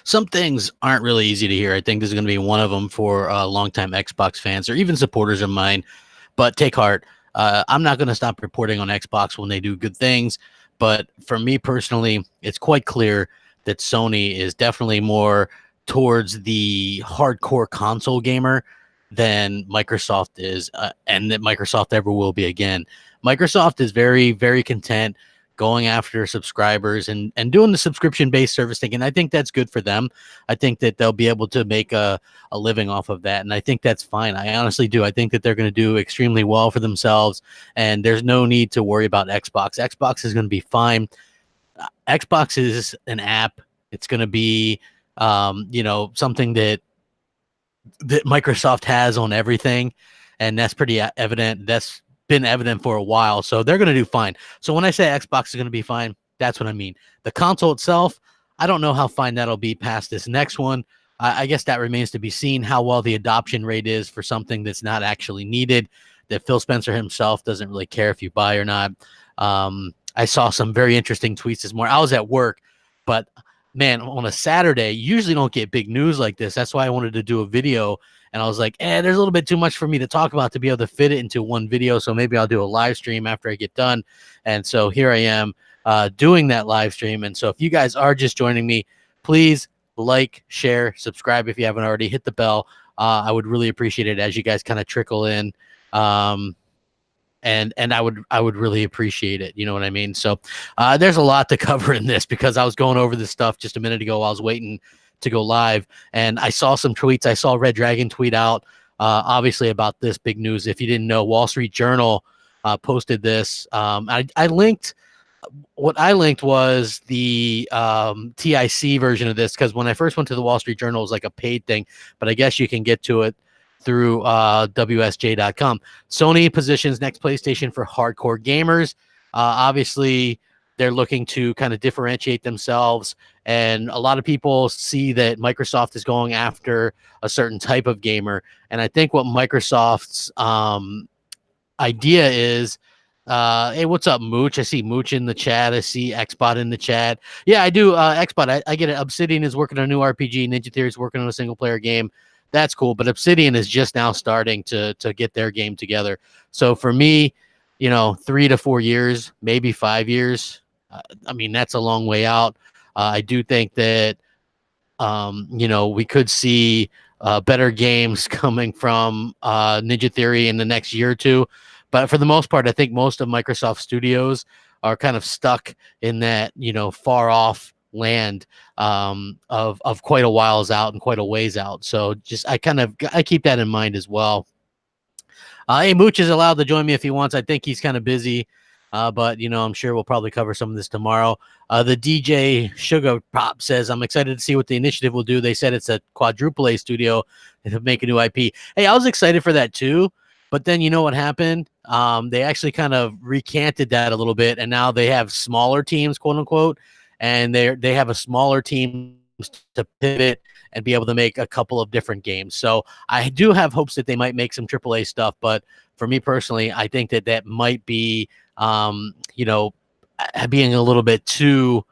Some things aren't really easy to hear. I think this is going to be one of them for longtime Xbox fans or even supporters of mine. But take heart. I'm not going to stop reporting on Xbox when they do good things. But for me personally, it's quite clear that Sony is definitely more towards the hardcore console gamer than Microsoft is, and that Microsoft ever will be again. Microsoft is very, very content going after subscribers and doing the subscription-based service thing, and I think that's good for them. I think that they'll be able to make a living off of that, and I think that's fine. I honestly do. I think that they're going to do extremely well for themselves, and there's no need to worry about Xbox. Xbox is going to be fine. Xbox is an app. It's going to be, something that Microsoft has on everything, and that's pretty evident. That's been evident for a while, so they're going to do fine. So when I say Xbox is going to be fine, that's what I mean. The console itself, I don't know how fine that'll be past this next one. I guess that remains to be seen how well the adoption rate is for something that's not actually needed, that Phil Spencer himself doesn't really care if you buy or not. I saw some very interesting tweets this morning. I was at work, but man, on a Saturday, you usually don't get big news like this. That's why I wanted to do a video. And I was like, there's a little bit too much for me to talk about to be able to fit it into one video. So maybe I'll do a live stream after I get done. And so here I am doing that live stream. And so if you guys are just joining me, please like, share, subscribe if you haven't already. Hit the bell. I would really appreciate it as you guys kind of trickle in. And I would really appreciate it. You know what I mean? So there's a lot to cover in this because I was going over this stuff just a minute ago while I was waiting to go live, and I saw some tweets. I saw Red Dragon tweet out, obviously about this big news. If you didn't know, Wall Street Journal posted this. I linked. What I linked was the TIC version of this because when I first went to the Wall Street Journal, it was like a paid thing, but I guess you can get to it through WSJ.com. Sony positions next PlayStation for hardcore gamers. Obviously, they're looking to kind of differentiate themselves, and a lot of people see that Microsoft is going after a certain type of gamer. And I think what Microsoft's idea is, hey, what's up, Mooch? I see Mooch in the chat. I see Xbot in the chat. Yeah, I do. Xbot, I get it. Obsidian is working on a new RPG. Ninja Theory is working on a single-player game. That's cool, but Obsidian is just now starting to get their game together. So for me, 3 to 4 years, maybe 5 years. I mean, that's a long way out. I do think that, we could see better games coming from Ninja Theory in the next year or two. But for the most part, I think most of Microsoft studios are kind of stuck in that, far off land of quite a whiles out and quite a ways out. So I keep that in mind as well. Hey, Mooch is allowed to join me if he wants. I think he's kind of busy, but I'm sure we'll probably cover some of this tomorrow. The DJ Sugar Pop says, I'm excited to see what the initiative will do. They said it's a quadruple A studio to make a new IP. Hey, I was excited for that too, but then you know what happened? They actually kind of recanted that a little bit, and now they have smaller teams, quote unquote, and they have a smaller team to pivot and be able to make a couple of different games. So I do have hopes that they might make some AAA stuff, but for me personally, I think that might be, being a little bit too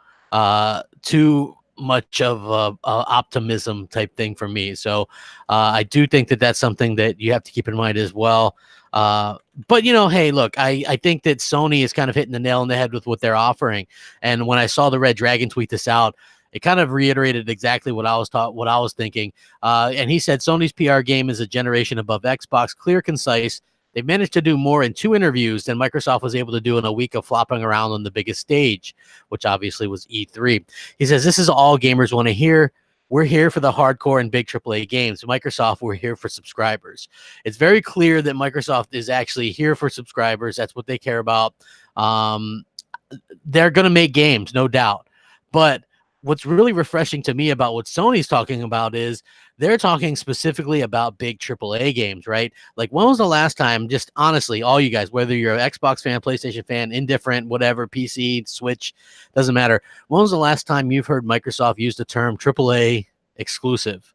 much of a optimism type thing for me. So I do think that that's something that you have to keep in mind as well. But hey, look, I think that Sony is kind of hitting the nail on the head with what they're offering. And when I saw the Red Dragon tweet this out, it kind of reiterated exactly what I was thinking. And he said Sony's PR game is a generation above Xbox, clear, concise. They managed to do more in 2 interviews than Microsoft was able to do in a week of flopping around on the biggest stage, which obviously was E3. He says, this is all gamers want to hear. We're here for the hardcore and big AAA games. Microsoft, we're here for subscribers. It's very clear that Microsoft is actually here for subscribers. That's what they care about. They're going to make games, no doubt. But what's really refreshing to me about what Sony's talking about is they're talking specifically about big AAA games, right? Like, when was the last time, just honestly, all you guys, whether you're an Xbox fan, PlayStation fan, indifferent, whatever, PC, Switch, doesn't matter. When was the last time you've heard Microsoft use the term AAA exclusive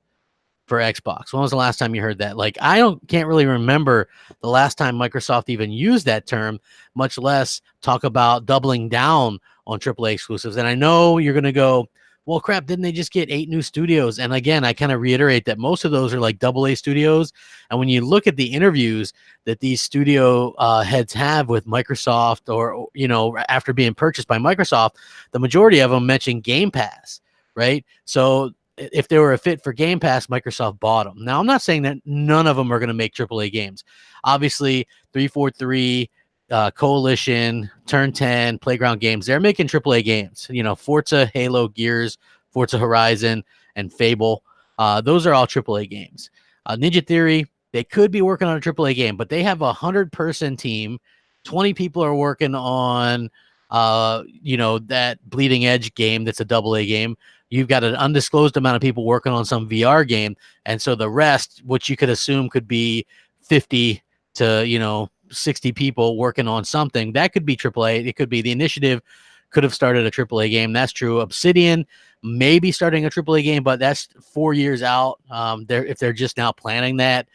for Xbox? When was the last time you heard that? Like, can't really remember the last time Microsoft even used that term, much less talk about doubling down on AAA exclusives. And I know you're going to go, Well, crap, didn't they just get 8 new studios? And again, I kind of reiterate that most of those are like AA studios. And when you look at the interviews that these studio heads have with Microsoft, or, you know, after being purchased by Microsoft, the majority of them mention Game Pass, right? So if they were a fit for Game Pass, Microsoft bought them. Now, I'm not saying that none of them are going to make AAA games. Obviously, 343, Coalition, Turn 10, Playground Games, they're making AAA games. You know, Forza, Halo, Gears, Forza Horizon, and Fable. Those are all AAA games. Ninja Theory, they could be working on a AAA game, but they have a 100-person team. 20 people are working on, you know, that Bleeding Edge game that's a AA game. You've got an undisclosed amount of people working on some VR game. And so the rest, which you could assume could be 50 to, you know, 60 people working on something, that could be AAA. It could be the initiative could have started a AAA game. That's true. Obsidian may be starting a AAA game, but that's 4 years out. If they're just now planning that.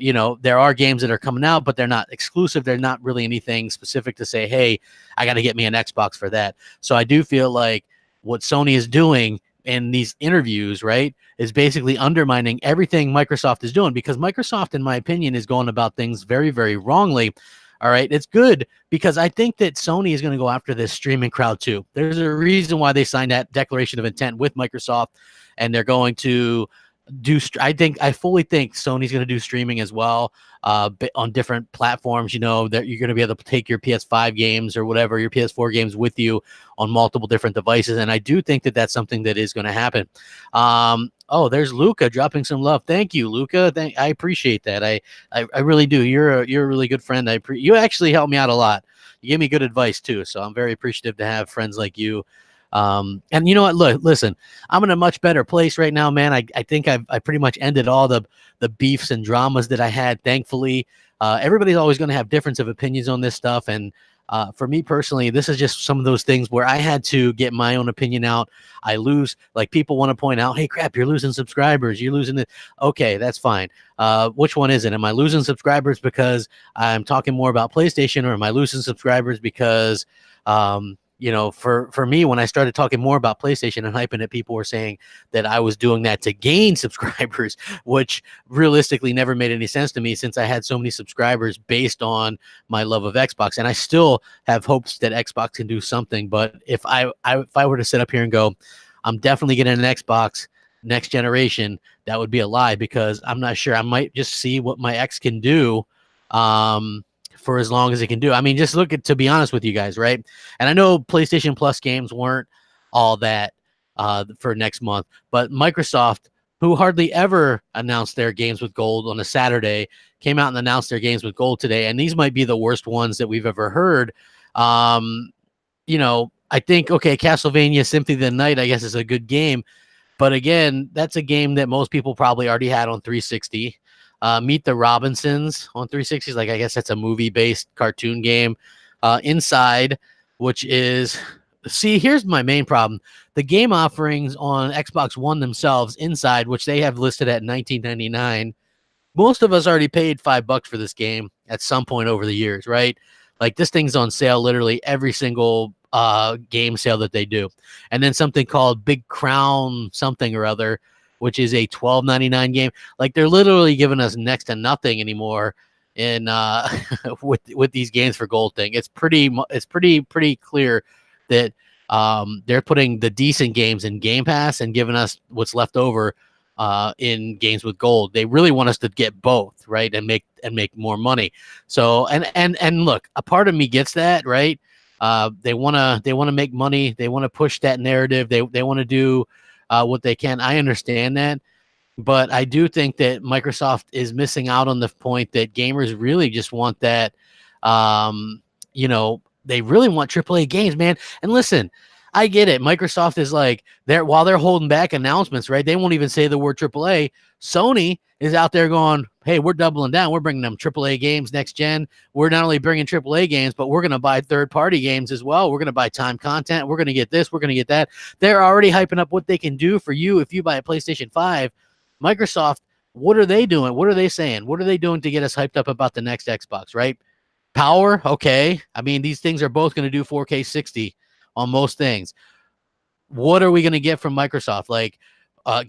You know, there are games that are coming out, but they're not exclusive. They're not really anything specific to say, hey, I got to get me an Xbox for that. So I do feel like what Sony is doing in these interviews, right, is basically undermining everything Microsoft is doing, because Microsoft, in my opinion, is going about things very, very wrongly. All right. It's good because I think that Sony is going to go after this streaming crowd too. There's a reason why they signed that declaration of intent with Microsoft, and they're going to I fully think Sony's going to do streaming as well, on different platforms. You know, that you're going to be able to take your PS5 games or whatever, your PS4 games with you on multiple different devices. And I do think that that's something that is going to happen. Oh, there's Luca dropping some love. Thank you, Luca. I appreciate that. I really do. You're a really good friend. You actually helped me out a lot. You gave me good advice too. So I'm very appreciative to have friends like you. And you know what? Look, listen, I'm in a much better place right now, man. I think I pretty much ended all the beefs and dramas that I had. Thankfully, everybody's always going to have difference of opinions on this stuff. And for me personally, this is just some of those things where I had to get my own opinion out. I lose, like, people want to point out, hey, crap, you're losing subscribers. You're losing it. Okay, that's fine. Which one is it? Am I losing subscribers because I'm talking more about PlayStation, or am I losing subscribers because, you know, for me, when I started talking more about PlayStation and hyping it, people were saying that I was doing that to gain subscribers, which realistically never made any sense to me, since I had so many subscribers based on my love of Xbox. And I still have hopes that Xbox can do something. But if I were to sit up here and go, I'm definitely getting an Xbox next generation, that would be a lie, because I'm not sure. I might just see what my X can do. For as long as it can do. I mean, just look at, to be honest with you guys, right? And I know PlayStation Plus games weren't all that for next month, but Microsoft, who hardly ever announced their games with gold on a Saturday, came out and announced their games with gold today. And these might be the worst ones that we've ever heard. You know, I think, okay, Castlevania Symphony of the Night, I guess, is a good game. But again, that's a game that most people probably already had on 360. Meet the Robinsons on 360s, like, I guess that's a movie-based cartoon game. Inside, which is, see, here's my main problem. The game offerings on Xbox One themselves, Inside, which they have listed at $19.99, most of us already paid $5 for this game at some point over the years, right? Like, this thing's on sale literally every single game sale that they do. And then something called Big Crown something or other, which is a $12.99 game. Like, they're literally giving us next to nothing anymore in with these games for gold thing. It's pretty clear that they're putting the decent games in Game Pass and giving us what's left over in games with gold. They really want us to get both, right, and make more money. So and look, a part of me gets that, right? They wanna make money. They want to push that narrative. They want to do what they can. I understand that, but I do think that Microsoft is missing out on the point that gamers really just want that. You know, they really want AAA games, man. And listen, I get it. Microsoft is like, while they're holding back announcements, right? They won't even say the word AAA. Sony is out there going, hey, we're doubling down. We're bringing them AAA games next gen. We're not only bringing AAA games, but we're going to buy third-party games as well. We're going to buy time content. We're going to get this. We're going to get that. They're already hyping up what they can do for you if you buy a PlayStation 5. Microsoft, what are they doing? What are they saying? What are they doing to get us hyped up about the next Xbox, right? Power, okay. I mean, these things are both going to do 4K 60 on most things. what are we going to get from Microsoft? Like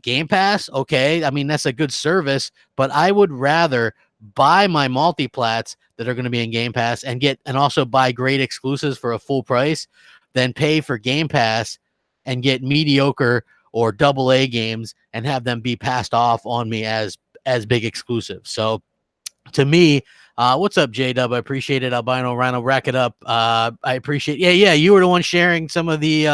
Game Pass? Okay. I mean, that's a good service, but I would rather buy my multiplats that are going to be in Game Pass and also buy great exclusives for a full price than pay for Game Pass and get mediocre or AA games and have them be passed off on me as big exclusives. So to me, what's up, J-Dub? I appreciate it. Albino Rhino, rack it up. I appreciate. Yeah. You were the one sharing some of these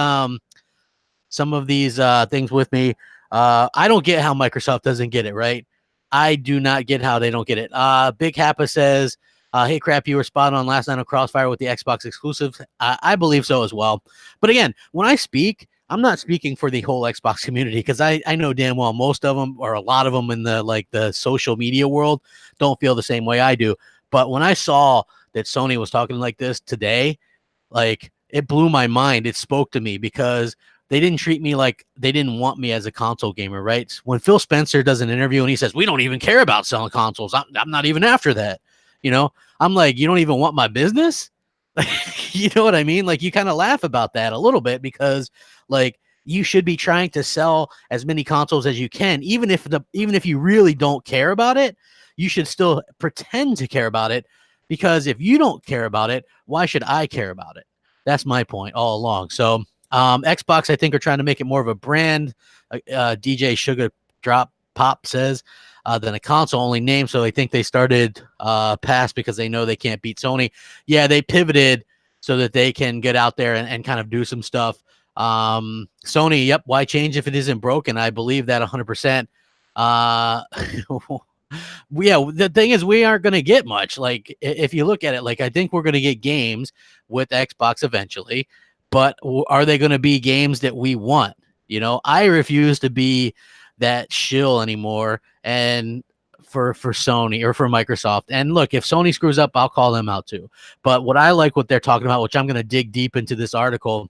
things with me. I don't get how Microsoft doesn't get it, right? I do not get how they don't get it. Big Happa says, hey, crap, you were spot on last night on Crossfire with the Xbox exclusives. I believe so as well. But again, when I speak, I'm not speaking for the whole Xbox community because I know damn well most of them or a lot of them in the social media world don't feel the same way I do. But when I saw that Sony was talking like this today, like it blew my mind. It spoke to me because they didn't treat me like they didn't want me as a console gamer, right? When Phil Spencer does an interview and he says, we don't even care about selling consoles. I'm not even after that. I'm like, you don't even want my business? You know what I mean? Like you kind of laugh about that a little bit because like you should be trying to sell as many consoles as you can. Even if you really don't care about it, you should still pretend to care about it because if you don't care about it, why should I care about it? That's my point all along. So Xbox, I think, are trying to make it more of a brand. DJ Sugar Drop Pop says than a console-only name. So I think they started past because they know they can't beat Sony. Yeah, they pivoted so that they can get out there and kind of do some stuff. Sony, yep, why change if it isn't broken? I believe that 100%. Yeah, the thing is, we aren't going to get much. Like, if you look at it, like, I think we're going to get games with Xbox eventually, but are they going to be games that we want? I refuse to be that shill anymore. And for Sony or for Microsoft. And look, if Sony screws up, I'll call them out too. But what I like what they're talking about, which I'm going to dig deep into this article,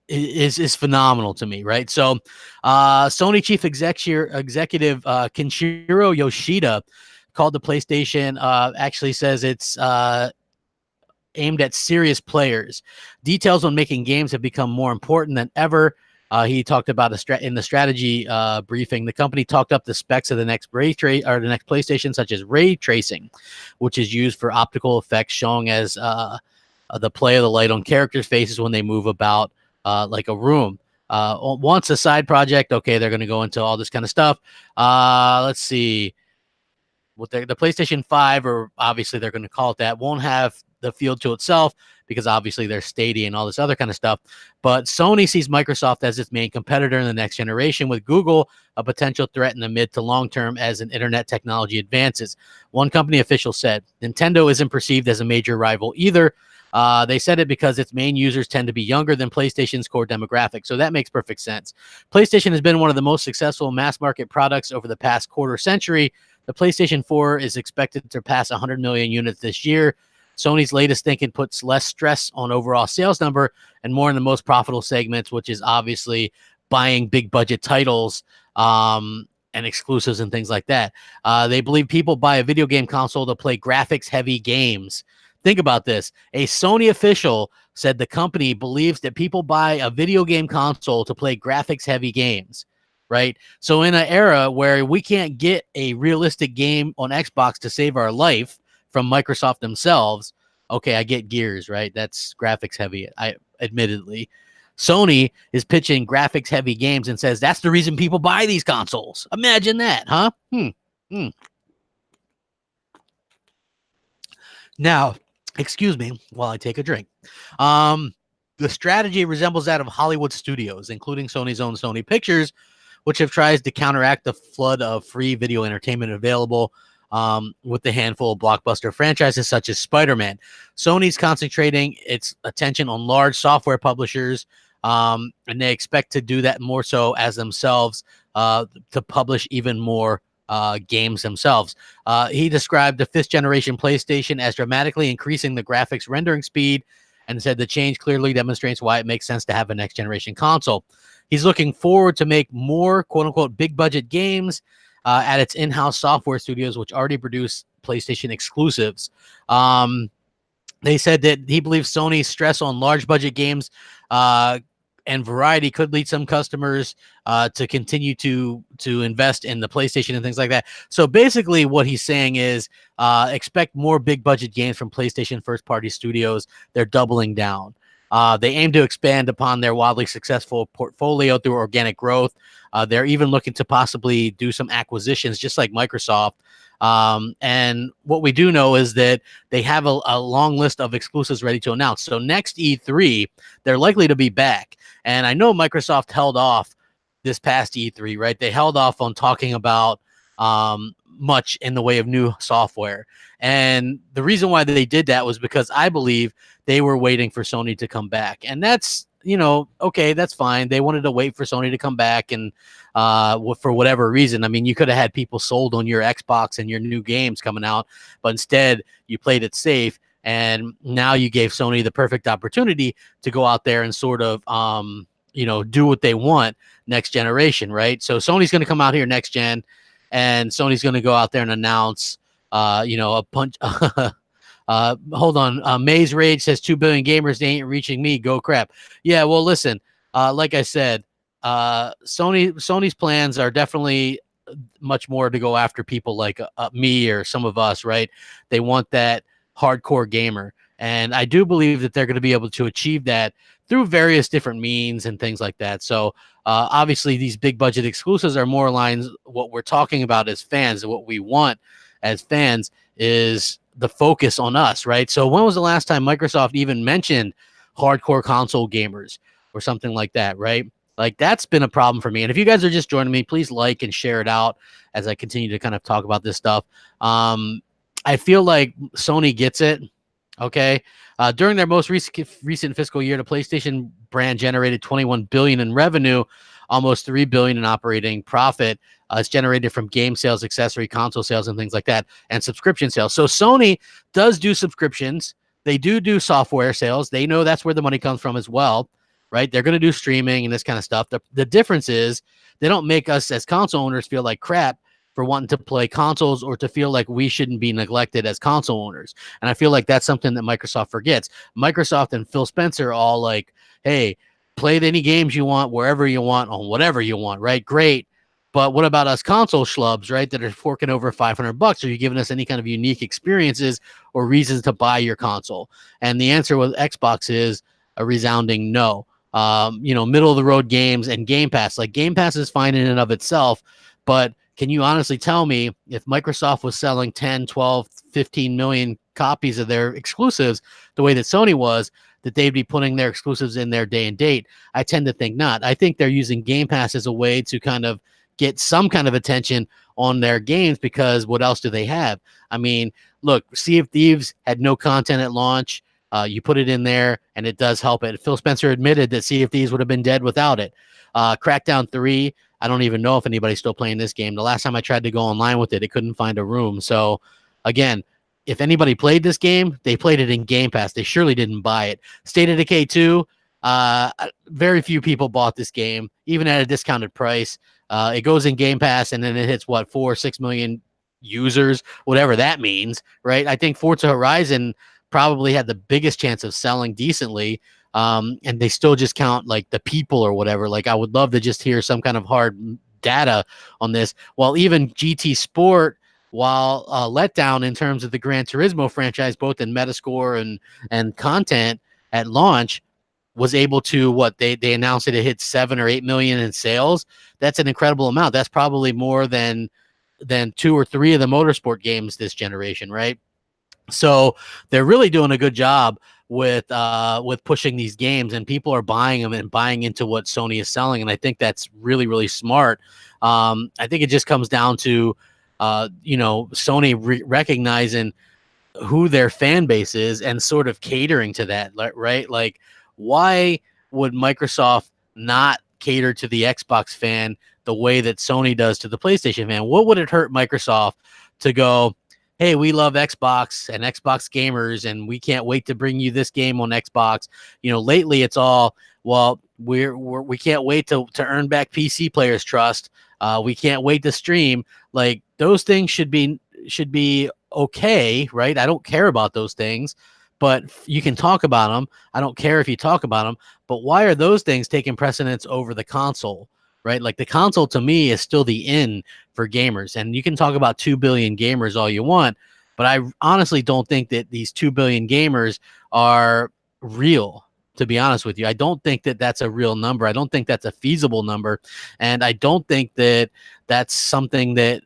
is phenomenal to me, right? So Sony chief executive Kenshiro Yoshida called the PlayStation, actually says it's aimed at serious players. Details on making games have become more important than ever. He talked about in the strategy briefing. The company talked up the specs of the next PlayStation, such as ray tracing, which is used for optical effects, showing as the play of the light on characters' faces when they move about like a room. Once a side project, okay, they're going to go into all this kind of stuff. Let's see. What the PlayStation 5, or obviously they're going to call it that, won't have the field to itself because obviously there's Stadia and all this other kind of stuff. But Sony sees Microsoft as its main competitor in the next generation, with Google a potential threat in the mid to long term as an internet technology advances. One company official said, Nintendo isn't perceived as a major rival either. They said it because its main users tend to be younger than PlayStation's core demographic. So that makes perfect sense. PlayStation has been one of the most successful mass market products over the past quarter century. The PlayStation 4 is expected to pass 100 million units this year. Sony's latest thinking puts less stress on overall sales number and more in the most profitable segments, which is obviously buying big budget titles and exclusives and things like that. They believe people buy a video game console to play graphics heavy games. Think about this. A Sony official said the company believes that people buy a video game console to play graphics heavy games. Right. So in an era where we can't get a realistic game on Xbox to save our life from Microsoft themselves. Okay, I get Gears, right? That's graphics heavy. Admittedly, Sony is pitching graphics heavy games and says that's the reason people buy these consoles. Imagine that, huh? Now, excuse me while I take a drink. The strategy resembles that of Hollywood studios, including Sony's own Sony Pictures, which have tried to counteract the flood of free video entertainment available with the handful of blockbuster franchises such as Spider-Man. Sony's concentrating its attention on large software publishers, and they expect to do that more so as themselves to publish even more games themselves. He described the 5th generation PlayStation as dramatically increasing the graphics rendering speed and said the change clearly demonstrates why it makes sense to have a next generation console. He's looking forward to make more quote-unquote big-budget games at its in-house software studios, which already produce PlayStation exclusives. They said that he believes Sony's stress on large budget games and variety could lead some customers to continue to invest in the PlayStation and things like that. So basically, what he's saying is expect more big budget games from PlayStation first party studios. They're doubling down. They aim to expand upon their wildly successful portfolio through organic growth. They're even looking to possibly do some acquisitions, just like Microsoft. And what we do know is that they have a long list of exclusives ready to announce. So next E3, they're likely to be back. And I know Microsoft held off this past E3, right? They held off on talking about much in the way of new software. And the reason why they did that was because I believe they were waiting for Sony to come back. And that's, okay, that's fine. They wanted to wait for Sony to come back and for whatever reason. I mean, you could have had people sold on your Xbox and your new games coming out, but instead you played it safe. And now you gave Sony the perfect opportunity to go out there and sort of, do what they want next generation, right? So Sony's going to come out here next gen, and Sony's going to go out there and announce, a punch. Hold on. Maze Rage says 2 billion gamers, they ain't reaching me. Go crap. Yeah, well, listen, like I said, Sony's plans are definitely much more to go after people like me or some of us, right? They want that hardcore gamer. And I do believe that they're going to be able to achieve that through various different means and things like that. So obviously these big budget exclusives are more aligned. What we're talking about as fans, what we want as fans is the focus on us, right? So when was the last time Microsoft even mentioned hardcore console gamers or something like that, right? Like that's been a problem for me. And if you guys are just joining me, please like and share it out as I continue to kind of talk about this stuff. I feel like Sony gets it. Okay. During their most recent fiscal year, the PlayStation brand generated $21 billion in revenue, almost $3 billion in operating profit. It's generated from game sales, accessory, console sales, and things like that, and subscription sales. So Sony does do subscriptions. They do software sales. They know that's where the money comes from as well, right? They're going to do streaming and this kind of stuff. The difference is they don't make us as console owners feel like crap for wanting to play consoles or to feel like we shouldn't be neglected as console owners. And I feel like that's something that Microsoft forgets. Microsoft and Phil Spencer are all like, hey, play any games you want, wherever you want, on whatever you want, right? Great. But what about us console schlubs, right, that are forking over $500? Are you giving us any kind of unique experiences or reasons to buy your console? And the answer with Xbox is a resounding no. Middle of the road games and Game Pass. Like Game Pass is fine in and of itself, but can you honestly tell me if Microsoft was selling 10, 12, 15 million copies of their exclusives the way that Sony was, that they'd be putting their exclusives in their day and date? I tend to think not. I think they're using Game Pass as a way to kind of get some kind of attention on their games, because what else do they have? I mean, look, Sea of Thieves had no content at launch. You put it in there, and it does help it. Phil Spencer admitted that Sea of Thieves would have been dead without it. Crackdown 3, I don't even know if anybody's still playing this game. The last time I tried to go online with it, it couldn't find a room. So, again, if anybody played this game, they played it in Game Pass. They surely didn't buy it. State of Decay 2, very few people bought this game, even at a discounted price. It goes in Game Pass, and then it hits, 4-6 million users, whatever that means, right? I think Forza Horizon probably had the biggest chance of selling decently, and they still just count like the people or whatever. Like I would love to just hear some kind of hard data on this. While even GT Sport, while let down in terms of the Gran Turismo franchise, both in Metascore and content at launch, was able to they announced that it hit 7 or 8 million in sales. That's an incredible amount. That's probably more than 2 or 3 of the motorsport games this generation, right? So they're really doing a good job with pushing these games, and people are buying them and buying into what Sony is selling. And I think that's really, really smart. I think it just comes down to, Sony recognizing who their fan base is and sort of catering to that, right? Like, why would Microsoft not cater to the Xbox fan the way that Sony does to the PlayStation fan? What would it hurt Microsoft to go, hey, we love Xbox and Xbox gamers, and we can't wait to bring you this game on Xbox? Lately it's all, well, we can't wait to earn back PC players' trust. We can't wait to stream. Like, those things should be okay, right? I don't care about those things, but you can talk about them. I don't care if you talk about them, but why are those things taking precedence over the console, right? Like the console to me is still the in for gamers. And you can talk about 2 billion gamers all you want, but I honestly don't think that these 2 billion gamers are real. To be honest with you, I don't think that that's a real number. I don't think that's a feasible number. And I don't think that that's something that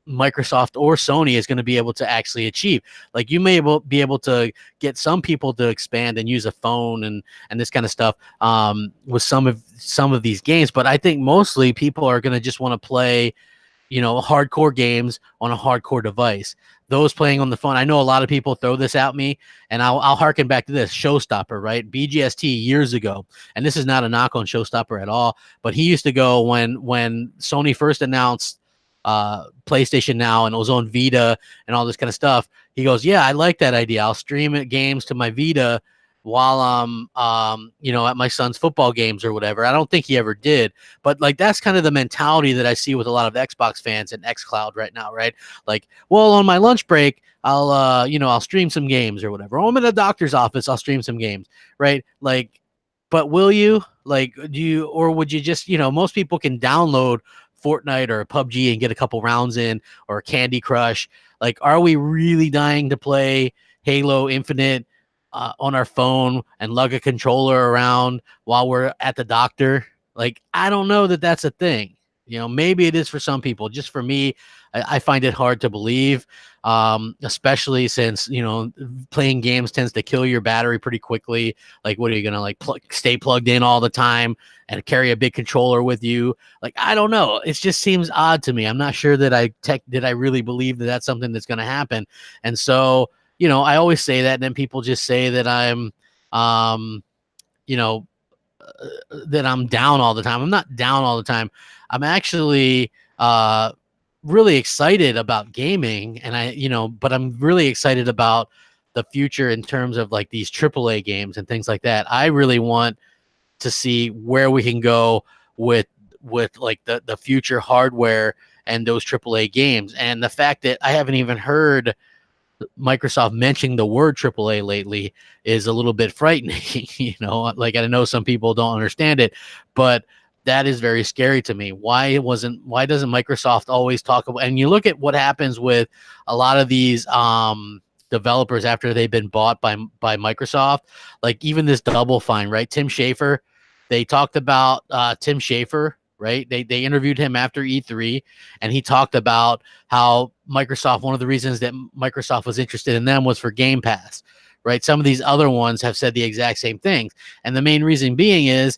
Microsoft or Sony is going to be able to actually achieve. Like you may be able to get some people to expand and use a phone and this kind of stuff with some of these games, but I think mostly people are going to just want to play, you know, hardcore games on a hardcore device. Those playing on the phone, I know a lot of people throw this at me, and I'll harken back to this Showstopper, right? BGST years ago, and this is not a knock on Showstopper at all, but he used to go when Sony first announced PlayStation Now and it was on Vita and all this kind of stuff. He goes, yeah, I like that idea. I'll stream it games to my Vita while I'm you know, at my son's football games or whatever. I don't think he ever did, but like that's kind of the mentality that I see with a lot of Xbox fans and xCloud right now, right? Like, well, on my lunch break, I'll you know, I'll stream some games or whatever. Or I'm in the doctor's office, I'll stream some games, right? Like, but will you? Like, do you, or would you just, you know, most people can download Fortnite or PUBG and get a couple rounds in, or Candy Crush. Like, are we really dying to play Halo Infinite on our phone and lug a controller around while we're at the doctor? Like, I don't know that that's a thing. You know, maybe it is for some people. Just for me, I find it hard to believe, especially since, you know, playing games tends to kill your battery pretty quickly. Like, what are you going to like stay plugged in all the time and carry a big controller with you? Like, I don't know. It just seems odd to me. I'm not sure that I really believe that that's something that's going to happen. And so, you know, I always say that, and then people just say that I'm, you know, that I'm down all the time. I'm not down all the time. I'm actually really excited about gaming, and you know, but I'm really excited about the future in terms of like these AAA games and things like that. I really want to see where we can go with like the future hardware and those AAA games. And the fact that I haven't even heard Microsoft mentioning the word AAA lately is a little bit frightening. You know, like I know some people don't understand it, but that is very scary to me. Why doesn't Microsoft always talk about, and you look at what happens with a lot of these developers after they've been bought by Microsoft, like even this Double Fine, right? Tim Schafer, they talked about Tim Schafer, right? They interviewed him after E3, and he talked about how Microsoft, one of the reasons that Microsoft was interested in them was for Game Pass, right? Some of these other ones have said the exact same things. And the main reason being is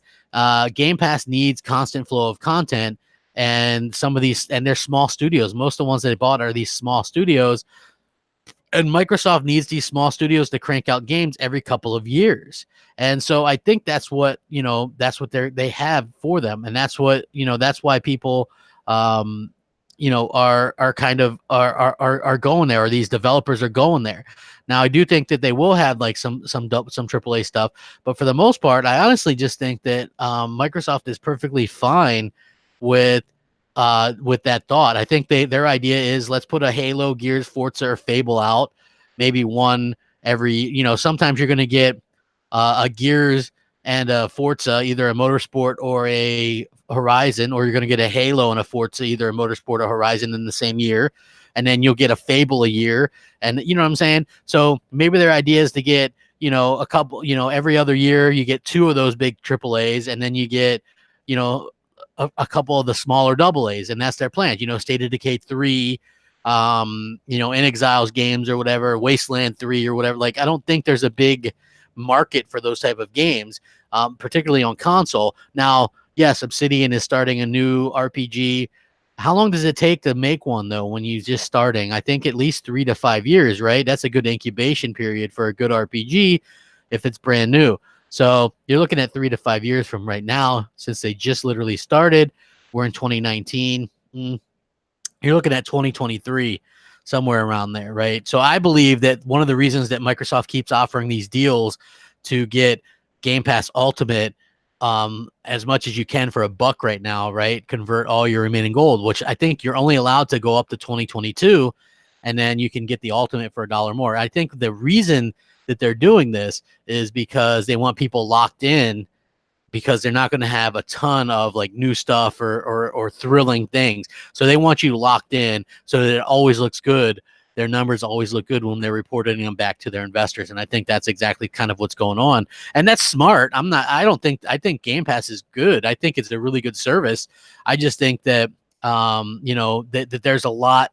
Game Pass needs constant flow of content, and some of these, and they're small studios. Most of the ones that they bought are these small studios, and Microsoft needs these small studios to crank out games every couple of years. And so I think that's what, you know, that's what they have for them. And that's what, you know, that's why people, you know, are kind of are going there, or these developers are going there. Now, I do think that they will have like some AAA stuff, but for the most part, I honestly just think that Microsoft is perfectly fine with that thought. I think their idea is, let's put a Halo, Gears, Forza, or Fable out, maybe one every, you know, sometimes you're going to get a Gears and a Forza, either a Motorsport or a Horizon, or you're going to get a Halo and a Forza, either a Motorsport or Horizon in the same year. And then you'll get a Fable a year. And you know what I'm saying? So maybe their idea is to get, you know, a couple, you know, every other year you get two of those big AAAs, and then you get, you know, a couple of the smaller AA, and that's their plan. You know, State of Decay 3, you know, In Exiles games or whatever, Wasteland 3 or whatever. Like, I don't think there's a big market for those type of games, particularly on console. Now, yes, Obsidian is starting a new RPG. How long does it take to make one, though, when you're just starting? I think at least 3 to 5 years, right? That's a good incubation period for a good RPG if it's brand new. So you're looking at 3 to 5 years from right now, since they just literally started. We're in 2019. You're looking at 2023, somewhere around there, right? So I believe that one of the reasons that Microsoft keeps offering these deals to get Game Pass Ultimate as much as you can for $1 right now, right? Convert all your remaining gold, which I think you're only allowed to go up to 2022, and then you can get the Ultimate for $1 more. I think the reason that they're doing this is because they want people locked in, because they're not going to have a ton of like new stuff or thrilling things. So they want you locked in so that it always looks good. Their numbers always look good when they're reporting them back to their investors. And I think that's exactly kind of what's going on. And that's smart. I think Game Pass is good. I think it's a really good service. I just think that, that there's a lot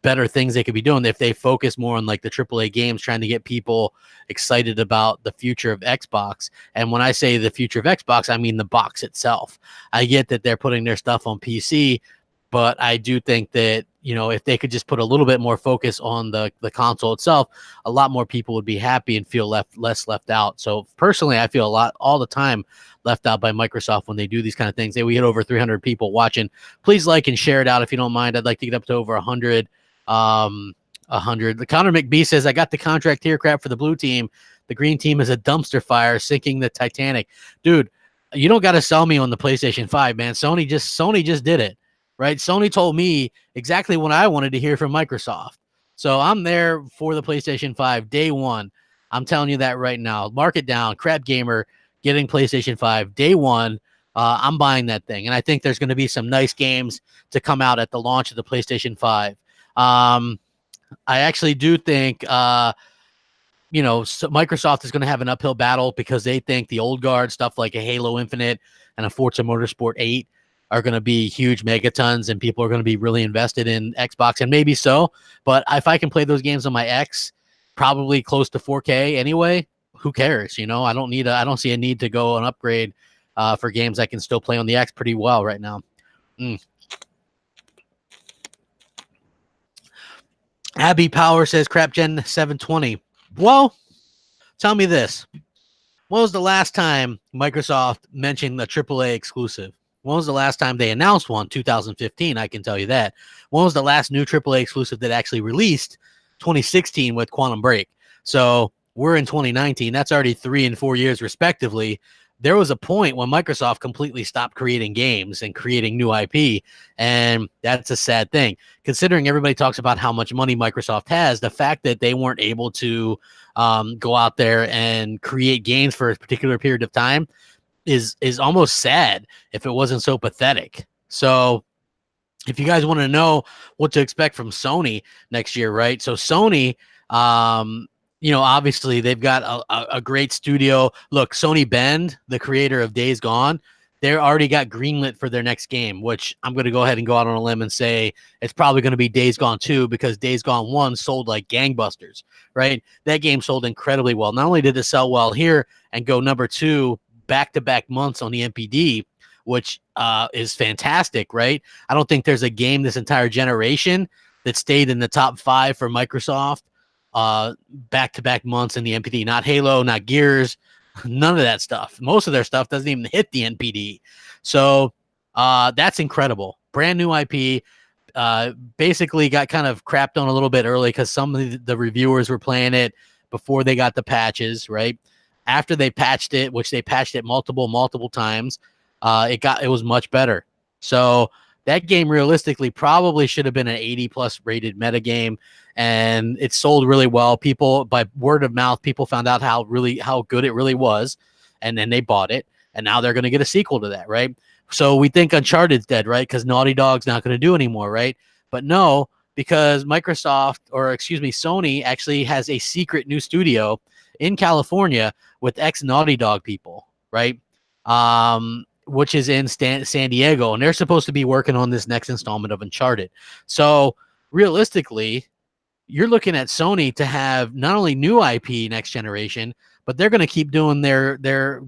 better things they could be doing if they focus more on like the AAA games, trying to get people excited about the future of Xbox. And when I say the future of Xbox, I mean the box itself. I get that they're putting their stuff on PC, but I do think that, if they could just put a little bit more focus on the console itself, a lot more people would be happy and feel less left out. So personally, I feel all the time left out by Microsoft when they do these kind of things. We hit over 300 people watching. Please like and share it out if you don't mind. I'd like to get up to over 100. 100. The Connor McBee says, I got the contract here, crap, for the blue team. The green team is a dumpster fire sinking the Titanic. Dude, you don't got to sell me on the PlayStation 5, man. Sony just did it, right? Sony told me exactly what I wanted to hear from Microsoft. So I'm there for the PlayStation 5 day one. I'm telling you that right now. Mark it down. Crapgamer getting PlayStation 5 day one. I'm buying that thing. And I think there's going to be some nice games to come out at the launch of the PlayStation 5. I actually do think, so Microsoft is going to have an uphill battle because they think the old guard stuff like a Halo Infinite and a Forza Motorsport 8 are going to be huge megatons, and people are going to be really invested in Xbox, and maybe so. But if I can play those games on my X, probably close to 4K anyway, who cares? I don't see a need to go and upgrade for games I can still play on the X pretty well right now. Abby Power says CrapGen 720. Well, tell me this. When was the last time Microsoft mentioned the AAA exclusive? When was the last time they announced one? 2015, I can tell you that. When was the last new AAA exclusive that actually released? 2016 with Quantum Break. So we're in 2019. That's already 3 and 4 years respectively. There was a point when Microsoft completely stopped creating games and creating new IP, and that's a sad thing. Considering everybody talks about how much money Microsoft has, the fact that they weren't able to go out there and create games for a particular period of time is almost sad if it wasn't so pathetic. So if you guys want to know what to expect from Sony next year, right? So Sony, obviously they've got a great studio. Look, Sony Bend, the creator of Days Gone, they already got greenlit for their next game, which I'm going to go ahead and go out on a limb and say it's probably going to be Days Gone 2, because Days Gone 1 sold like gangbusters, right? That game sold incredibly well. Not only did it sell well here and go number 2 back-to-back months on the NPD, which is fantastic, right? I don't think there's a game this entire generation that stayed in the top 5 for Microsoft back-to-back months in the NPD. Not Halo, not Gears, none of that stuff. Most of their stuff doesn't even hit the NPD. So that's incredible. Brand new IP. Basically got kind of crapped on a little bit early because some of the reviewers were playing it before they got the patches, right? After they patched it, which they patched it multiple times, it was much better. So that game realistically probably should have been an 80+ rated meta game, and it sold really well. People, by word of mouth, people found out how good it really was, and then they bought it, and now they're going to get a sequel to that, right? So we think Uncharted's dead, right? Because Naughty Dog's not going to do anymore, right? But no, because Sony actually has a secret new studio in California with ex-Naughty Dog people, right? Which is in San Diego, and they're supposed to be working on this next installment of Uncharted. So realistically, you're looking at Sony to have not only new IP next generation, but they're going to keep doing their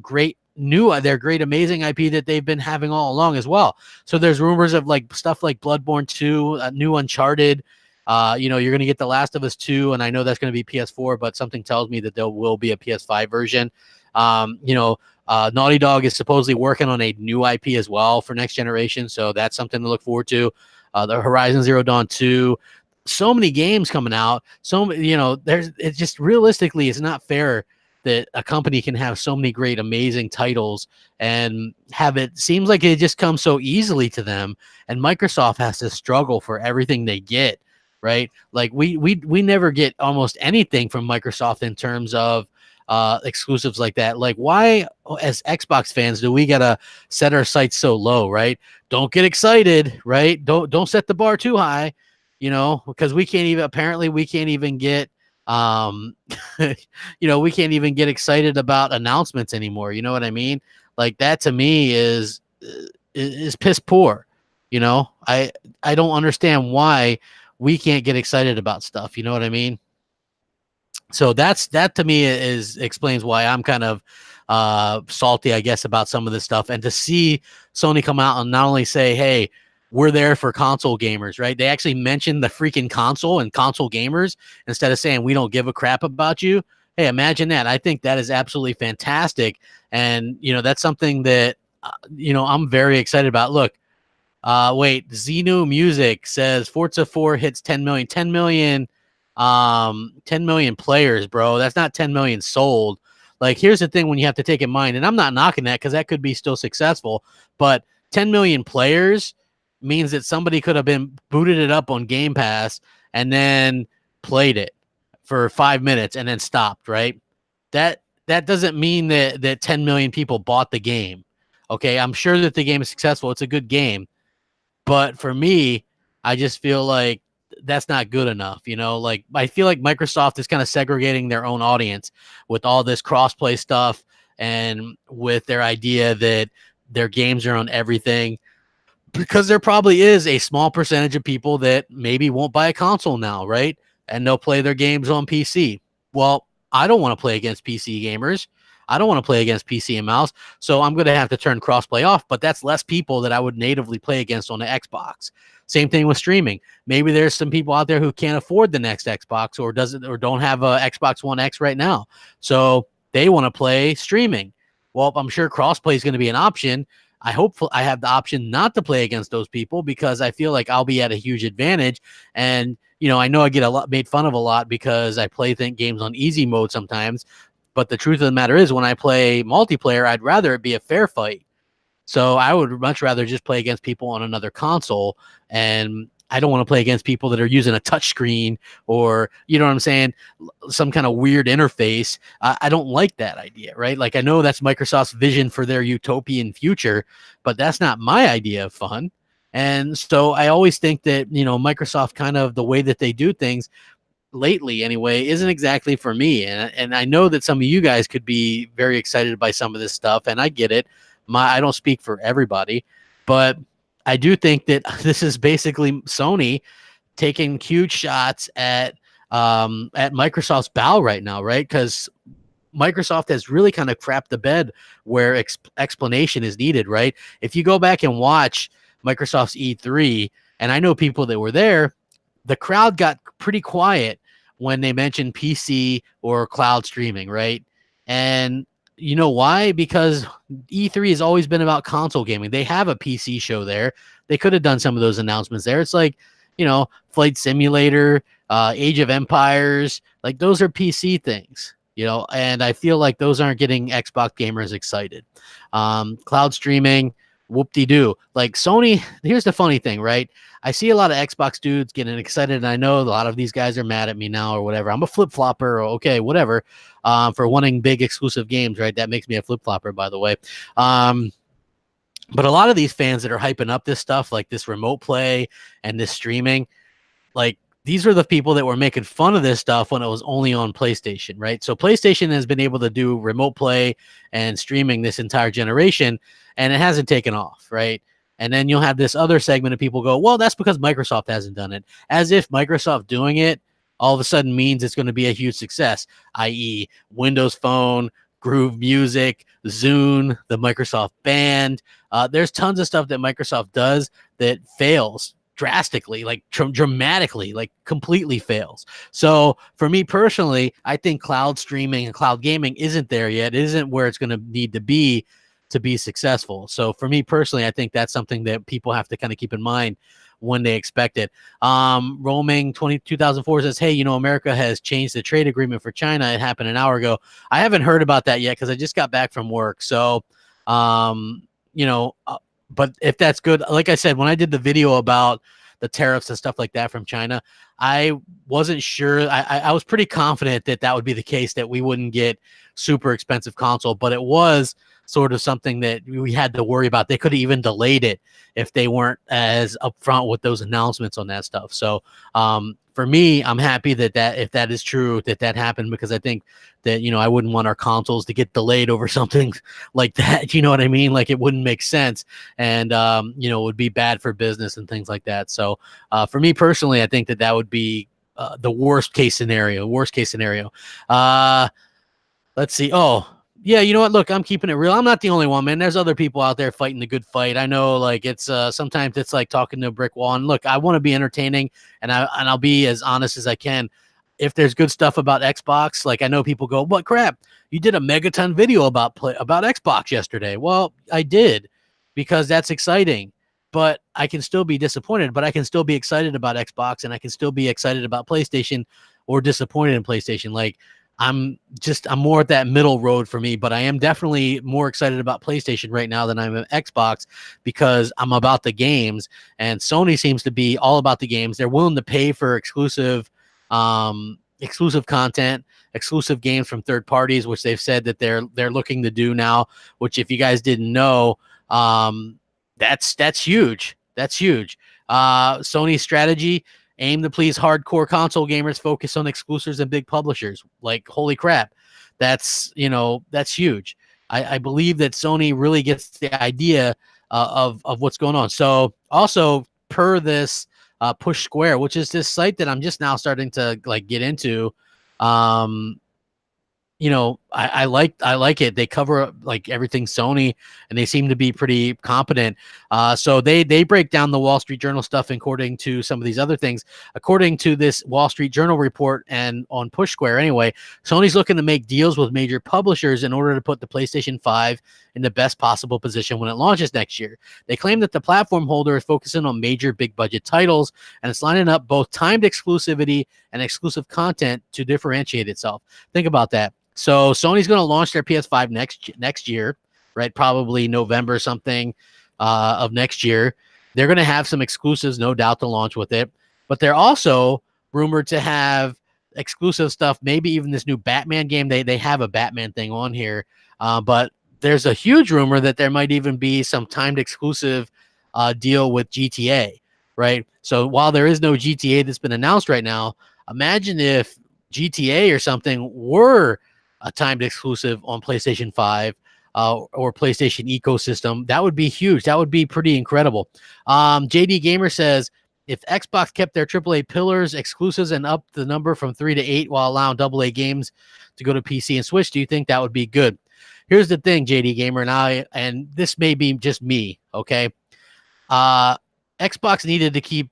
great amazing IP that they've been having all along as well. So there's rumors of like stuff like Bloodborne 2, new Uncharted. You're going to get The Last of Us 2, and I know that's going to be PS4, but something tells me that there will be a PS5 version. Naughty Dog is supposedly working on a new IP as well for next generation, so that's something to look forward to. The Horizon Zero Dawn 2, so many games coming out. It's just realistically, it's not fair that a company can have so many great, amazing titles and have it seems like it just comes so easily to them, and Microsoft has to struggle for everything they get. right? Like we never get almost anything from Microsoft in terms of exclusives like that. Like, why, as Xbox fans, do we gotta set our sights so low, right? Don't get excited, right? Don't set the bar too high, because we can't even, apparently we can't even get we can't even get excited about announcements anymore. You know what I mean? Like, that to me is piss poor. I don't understand why we can't get excited about stuff. You know what I mean? So that to me is explains why I'm kind of salty, I guess, about some of this stuff. And to see Sony come out and not only say, hey, we're there for console gamers, right? They actually mentioned the freaking console and console gamers instead of saying we don't give a crap about you. Hey, imagine that. I think that is absolutely fantastic. And that's something that I'm very excited about. Look, wait, Xenu Music says Forza 4 hits 10 million. 10 million players, bro. That's not 10 million sold. Like, here's the thing when you have to take in mind, and I'm not knocking that because that could be still successful, but 10 million players means that somebody could have been booted it up on Game Pass and then played it for 5 minutes and then stopped, right? That doesn't mean that 10 million people bought the game. Okay, I'm sure that the game is successful. It's a good game. But for me, I just feel like that's not good enough. Like, I feel like Microsoft is kind of segregating their own audience with all this crossplay stuff and with their idea that their games are on everything, because there probably is a small percentage of people that maybe won't buy a console now, right? And they'll play their games on PC. Well, I don't want to play against PC gamers. I don't want to play against PC and mouse. So I'm going to have to turn crossplay off, but that's less people that I would natively play against on the Xbox. Same thing with streaming. Maybe there's some people out there who can't afford the next Xbox or don't have a Xbox One X right now. So they want to play streaming. Well, I'm sure crossplay is going to be an option. I hope I have the option not to play against those people because I feel like I'll be at a huge advantage. And, I know I get made fun of a lot because I play games on easy mode sometimes. But the truth of the matter is, when I play multiplayer, I'd rather it be a fair fight. So I would much rather just play against people on another console. And I don't want to play against people that are using a touchscreen or, you know what I'm saying, some kind of weird interface. I don't like that idea, right? Like, I know that's Microsoft's vision for their utopian future, but that's not my idea of fun. And so I always think that, Microsoft, kind of the way that they do things lately anyway, isn't exactly for me. And I know that some of you guys could be very excited by some of this stuff, and I get it. I don't speak for everybody, but I do think that this is basically Sony taking huge shots at Microsoft's bow right now, right? Because Microsoft has really kind of crapped the bed where explanation is needed, right? If you go back and watch Microsoft's E3, and I know people that were there, the crowd got pretty quiet when they mentioned PC or cloud streaming, right? And you know why? Because E3 has always been about console gaming. They have a PC show there. They could have done some of those announcements there. It's like, Flight Simulator, Age of Empires, like those are PC things, and I feel like those aren't getting Xbox gamers excited. Cloud streaming, whoop-de-doo. Like, Sony, here's the funny thing, right? I see a lot of Xbox dudes getting excited, and I know a lot of these guys are mad at me now or whatever. I'm a flip-flopper, okay, whatever, for wanting big exclusive games, right? That makes me a flip-flopper, by the way. But a lot of these fans that are hyping up this stuff, like this remote play and this streaming, like, these are the people that were making fun of this stuff when it was only on PlayStation, right? So PlayStation has been able to do remote play and streaming this entire generation, and it hasn't taken off, right? And then you'll have this other segment of people go, well, that's because Microsoft hasn't done it. As if Microsoft doing it all of a sudden means it's going to be a huge success, i.e. Windows Phone, Groove Music, Zune, the Microsoft Band. There's tons of stuff that Microsoft does that fails drastically, like dramatically, like completely fails. So for me personally, I think cloud streaming and cloud gaming isn't there yet. It isn't where it's going to need to be successful. So for me personally, I think that's something that people have to kind of keep in mind when they expect it. Roaming 2004 says, hey, America has changed the trade agreement for China. It happened an hour ago. I haven't heard about that yet because I just got back from work. So, but if that's good, like I said, when I did the video about the tariffs and stuff like that from China, I wasn't sure. I was pretty confident that that would be the case, that we wouldn't get super expensive console, but it was sort of something that we had to worry about. They could have even delayed it if they weren't as upfront with those announcements on that stuff. So for me, I'm happy that if that is true, that happened, because I think that, you know, I wouldn't want our consoles to get delayed over something like that. You know what I mean? Like, it wouldn't make sense, and you know, it would be bad for business and things like that. So for me personally, I think that would be the worst case scenario. Let's see. Oh, yeah, you know what? Look, I'm keeping it real. I'm not the only one, man. There's other people out there fighting the good fight. I know, like, it's sometimes it's like talking to a brick wall. And look, I want to be entertaining, and I'll be as honest as I can. If there's good stuff about Xbox, like, I know people go, "What crap? You did a Megaton video about Xbox yesterday." Well, I did, because that's exciting. But I can still be disappointed. But I can still be excited about Xbox, and I can still be excited about PlayStation, or disappointed in PlayStation. Like, I'm more at that middle road for me, but I am definitely more excited about PlayStation right now than I'm an Xbox, because I'm about the games, and Sony seems to be all about the games. They're willing to pay for exclusive content, exclusive games from third parties, which they've said that they're looking to do now, which, if you guys didn't know, that's huge. That's huge. Sony's strategy: aim to please hardcore console gamers, focus on exclusives and big publishers. Like, holy crap. That's huge. I believe that Sony really gets the idea of what's going on. So also, per this Push Square, which is this site that I'm just now starting to like get into, you know, I like it. They cover like everything Sony, and they seem to be pretty competent. So they break down the Wall Street Journal stuff according to some of these other things. According to this Wall Street Journal report, and on Push Square anyway, Sony's looking to make deals with major publishers in order to put the PlayStation 5 in the best possible position when it launches next year. They claim that the platform holder is focusing on major big budget titles, and it's lining up both timed exclusivity and exclusive content to differentiate itself. Think about that. So Sony's going to launch their PS5 next year, right? Probably November something of next year. They're going to have some exclusives, no doubt, to launch with it. But they're also rumored to have exclusive stuff, maybe even this new Batman game. They have a Batman thing on here. But there's a huge rumor that there might even be some timed exclusive deal with GTA, right? So while there is no GTA that's been announced right now, imagine if GTA or something were a timed exclusive on PlayStation 5 or PlayStation ecosystem. That would be huge. That would be pretty incredible. JD Gamer says, if Xbox kept their AAA pillars exclusives and upped the number from 3 to 8 while allowing AA games to go to PC and Switch, do you think that would be good? Here's the thing, JD Gamer, and this may be just me, okay? Xbox needed to keep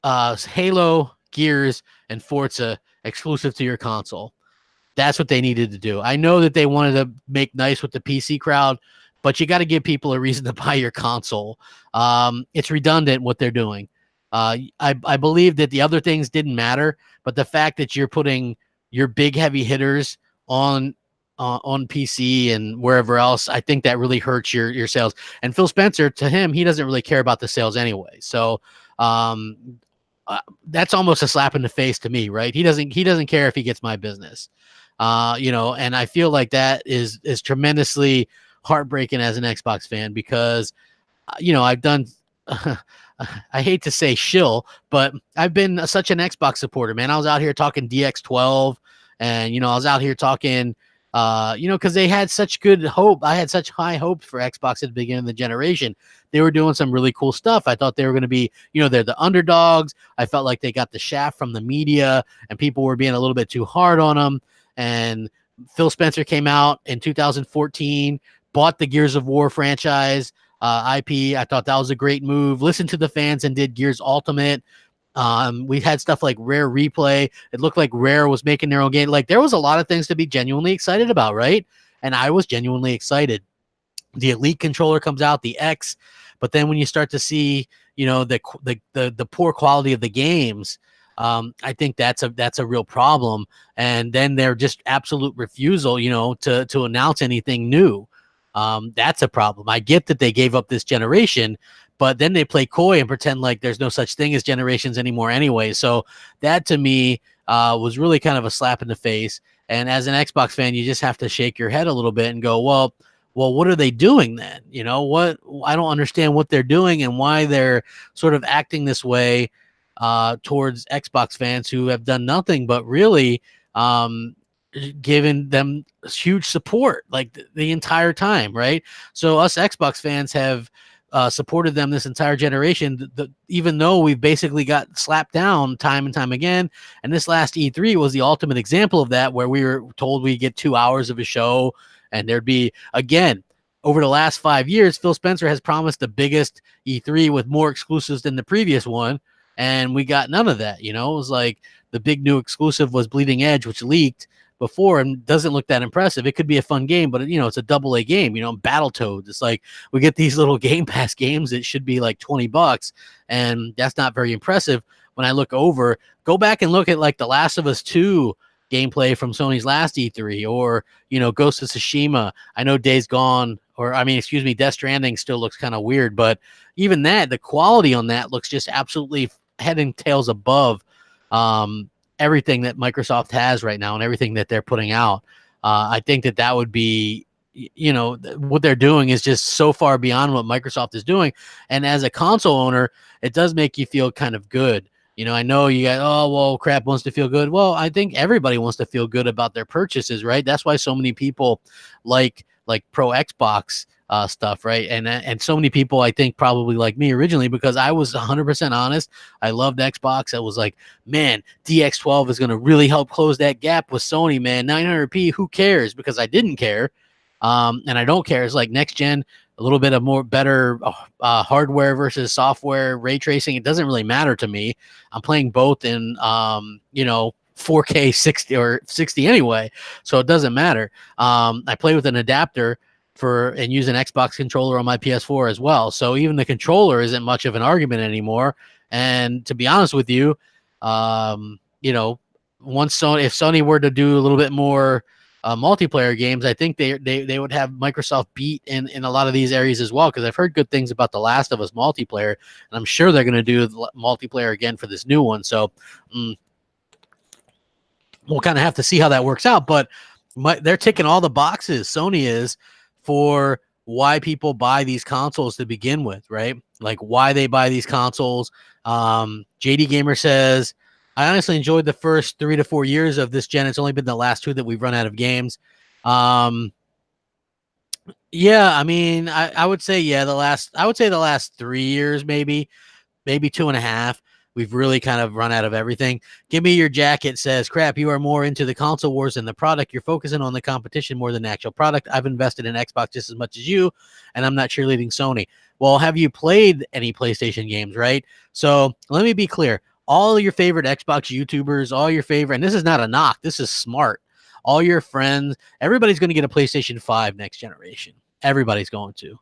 Halo, Gears, and Forza exclusive to your console. That's what they needed to do. I know that they wanted to make nice with the PC crowd, but you got to give people a reason to buy your console. It's redundant what they're doing. I believe that the other things didn't matter, but the fact that you're putting your big heavy hitters on PC and wherever else, I think that really hurts your sales. And Phil Spencer, to him, he doesn't really care about the sales anyway. So that's almost a slap in the face to me, right? He doesn't care if he gets my business. You know, and I feel like that is tremendously heartbreaking as an Xbox fan, because, you know, I've done, I hate to say shill, but I've been such an Xbox supporter, man. I was out here talking DX12, and, you know, I was out here talking, you know, because they had such good hope. I had such high hopes for Xbox at the beginning of the generation. They were doing some really cool stuff. I thought they were going to be, you know, they're the underdogs. I felt like they got the shaft from the media, and people were being a little bit too hard on them. And Phil Spencer came out in 2014, bought the Gears of War franchise IP. I thought that was a great move. Listened to the fans and did Gears Ultimate. We had stuff like Rare Replay. It looked like Rare was making their own game. Like, there was a lot of things to be genuinely excited about, right? And I was genuinely excited. The Elite controller comes out, the X, but then when you start to see, you know, the poor quality of the games, I think that's a real problem. And then they're just absolute refusal, you know, to announce anything new. That's a problem. I get that they gave up this generation, but then they play coy and pretend like there's no such thing as generations anymore anyway. So that to me was really kind of a slap in the face. And as an Xbox fan, you just have to shake your head a little bit and go, well, what are they doing then? You know, what I don't understand what they're doing and why they're sort of acting this way towards Xbox fans who have done nothing but really given them huge support like the entire time, right? So us Xbox fans have supported them this entire generation, even though we've basically got slapped down time and time again. And this last E3 was the ultimate example of that, where we were told we get 2 hours of a show, and there'd be, again, over the last 5 years, Phil Spencer has promised the biggest E3 with more exclusives than the previous one, and we got none of that. You know, it was like the big new exclusive was Bleeding Edge, which leaked before and doesn't look that impressive. It could be a fun game, but you know, it's a AA game, you know, Battletoads. It's like we get these little Game Pass games that should be like $20, and that's not very impressive. When I look over, go back and look at like The Last of Us 2 gameplay from Sony's last E3, or, you know, Ghost of Tsushima. I know Days Gone, Death Stranding still looks kind of weird, but even that, the quality on that looks just absolutely head and tails above everything that Microsoft has right now and everything that they're putting out. I think that would be, you know, what they're doing is just so far beyond what Microsoft is doing. And as a console owner, it does make you feel kind of good. You know, I know you got, oh, well, crap wants to feel good. Well, I think everybody wants to feel good about their purchases, right? That's why so many people like pro Xbox stuff, right? And so many people, I think, probably like me originally, because I was 100% honest. I loved Xbox. I was like, man, DX12 is going to really help close that gap with Sony, man. 900p, who cares? Because I didn't care. And I don't care. It's like next gen, a little bit of more better hardware versus software, ray tracing. It doesn't really matter to me. I'm playing both in, 4K 60 or 60 anyway, so it doesn't matter. I play with an adapter and use an Xbox controller on my PS4 as well. So even the controller isn't much of an argument anymore. And to be honest with you, once if Sony were to do a little bit more multiplayer games, I think they would have Microsoft beat in a lot of these areas as well, because I've heard good things about The Last of Us multiplayer, and I'm sure they're going to do multiplayer again for this new one. So we'll kind of have to see how that works out. But they're ticking all the boxes, Sony is, for why people buy these consoles to begin with, right? Like why they buy these consoles. JD Gamer says, I honestly enjoyed the first 3 to 4 years of this gen. It's only been the last 2 that we've run out of games. Yeah, I mean, I would say, the last 3 years, maybe 2.5. We've really kind of run out of everything. Give me your jacket says, crap, you are more into the console wars than the product. You're focusing on the competition more than the actual product. I've invested in Xbox just as much as you, and I'm not cheerleading Sony. Well, have you played any PlayStation games, right? So let me be clear. All your favorite Xbox YouTubers, all your favorite, and this is not a knock, this is smart. All your friends, everybody's going to get a PlayStation 5 next generation. Everybody's going to.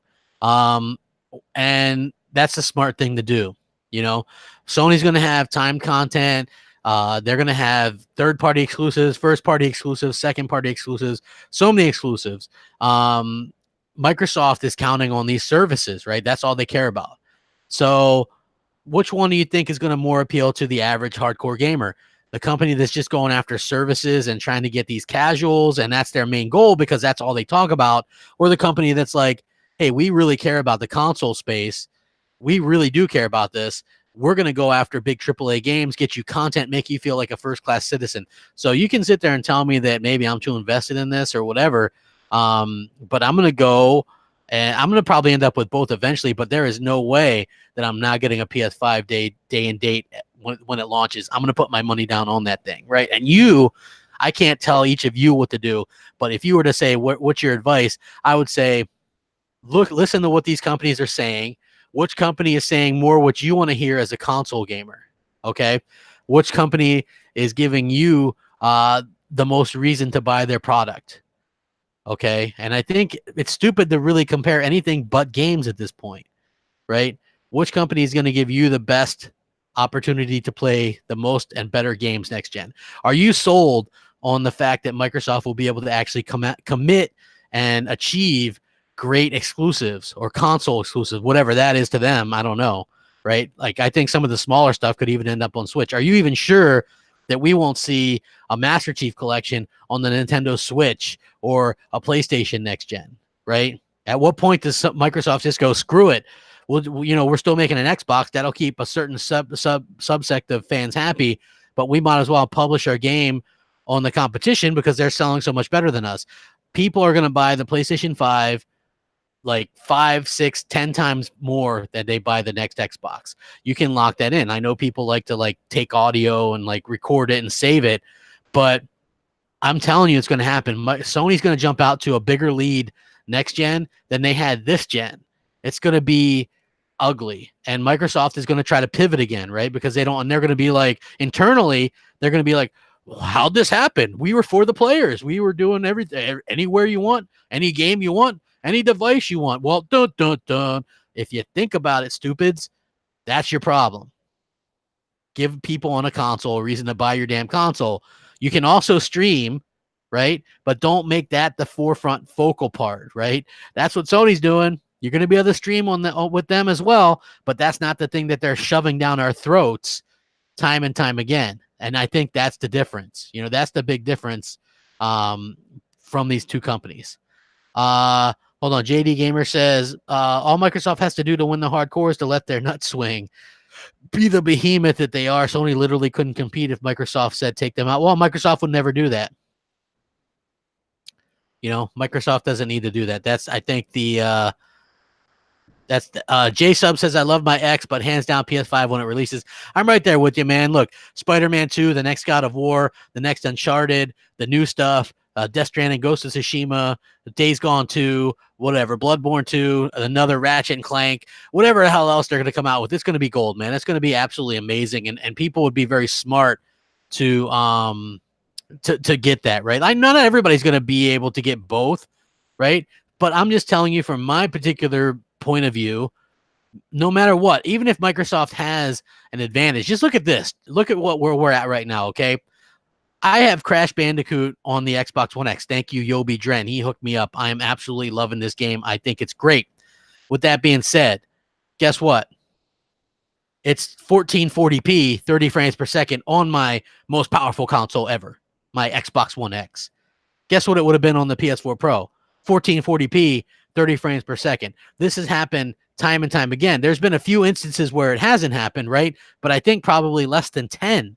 And that's the smart thing to do. You know, Sony's going to have timed content. They're going to have third-party exclusives, first-party exclusives, second-party exclusives, so many exclusives. Microsoft is counting on these services, right? That's all they care about. So which one do you think is going to more appeal to the average hardcore gamer? The company that's just going after services and trying to get these casuals, and that's their main goal because that's all they talk about, or the company that's like, hey, we really care about the console space. We really do care about this. We're going to go after big AAA games, get you content, make you feel like a first-class citizen. So you can sit there and tell me that maybe I'm too invested in this or whatever, but I'm going to go, and I'm going to probably end up with both eventually, but there is no way that I'm not getting a PS5 day and date when it launches. I'm going to put my money down on that thing, right? And I can't tell each of you what to do, but if you were to say, what's your advice? I would say, listen to what these companies are saying. Which company is saying more what you want to hear as a console gamer? Okay. Which company is giving you the most reason to buy their product? Okay. And I think it's stupid to really compare anything but games at this point, right? Which company is going to give you the best opportunity to play the most and better games next gen? Are you sold on the fact that Microsoft will be able to actually commit and achieve great exclusives or console exclusives, whatever that is to them. I don't know, right? Like, I think some of the smaller stuff could even end up on Switch. Are you even sure that we won't see a Master Chief collection on the Nintendo Switch or a PlayStation next gen, right? At what point does Microsoft just go, screw it? Well, you know, we're still making an Xbox that'll keep a certain subsect of fans happy, but we might as well publish our game on the competition because they're selling so much better than us. People are going to buy the PlayStation 5 like 5, 6, 10 times more than they buy the next Xbox. You can lock that in. I know people like to like take audio and like record it and save it, but I'm telling you, it's going to happen. Sony's going to jump out to a bigger lead next gen than they had this gen. It's going to be ugly, and Microsoft is going to try to pivot again, right? Because they don't, and they're going to be like, internally, they're going to be like, how'd this happen? We were for the players. We were doing everything, anywhere you want, any game you want, any device you want. Well, if you think about it, stupids, that's your problem. Give people on a console a reason to buy your damn console. You can also stream, right? But don't make that the forefront focal part, right? That's what Sony's doing. You're going to be able to stream with them as well, but that's not the thing that they're shoving down our throats time and time again. And I think that's the difference. You know, that's the big difference from these two companies. Hold on. JD Gamer says, all Microsoft has to do to win the hardcore is to let their nuts swing. Be the behemoth that they are. Sony literally couldn't compete if Microsoft said take them out. Well, Microsoft would never do that. You know, Microsoft doesn't need to do that. That's, I think, the J Sub says, I love my X, but hands down PS5 when it releases. I'm right there with you, man. Look, Spider-Man 2, the next God of War, the next Uncharted, the new stuff, Death Stranding, Ghost of Tsushima, Days Gone 2, whatever, Bloodborne 2, another Ratchet and Clank, whatever the hell else they're going to come out with. It's going to be gold, man. It's going to be absolutely amazing, and people would be very smart to get that, right? Not everybody's going to be able to get both, right? But I'm just telling you from my particular point of view, no matter what, even if Microsoft has an advantage, just look at this. Look at where we're at right now, okay? I have Crash Bandicoot on the Xbox One X. Thank you, Yobi Dren. He hooked me up. I am absolutely loving this game. I think it's great. With that being said, guess what? It's 1440p, 30 frames per second on my most powerful console ever, my Xbox One X. Guess what it would have been on the PS4 Pro? 1440p, 30 frames per second. This has happened time and time again. There's been a few instances where it hasn't happened, right? But I think probably less than 10.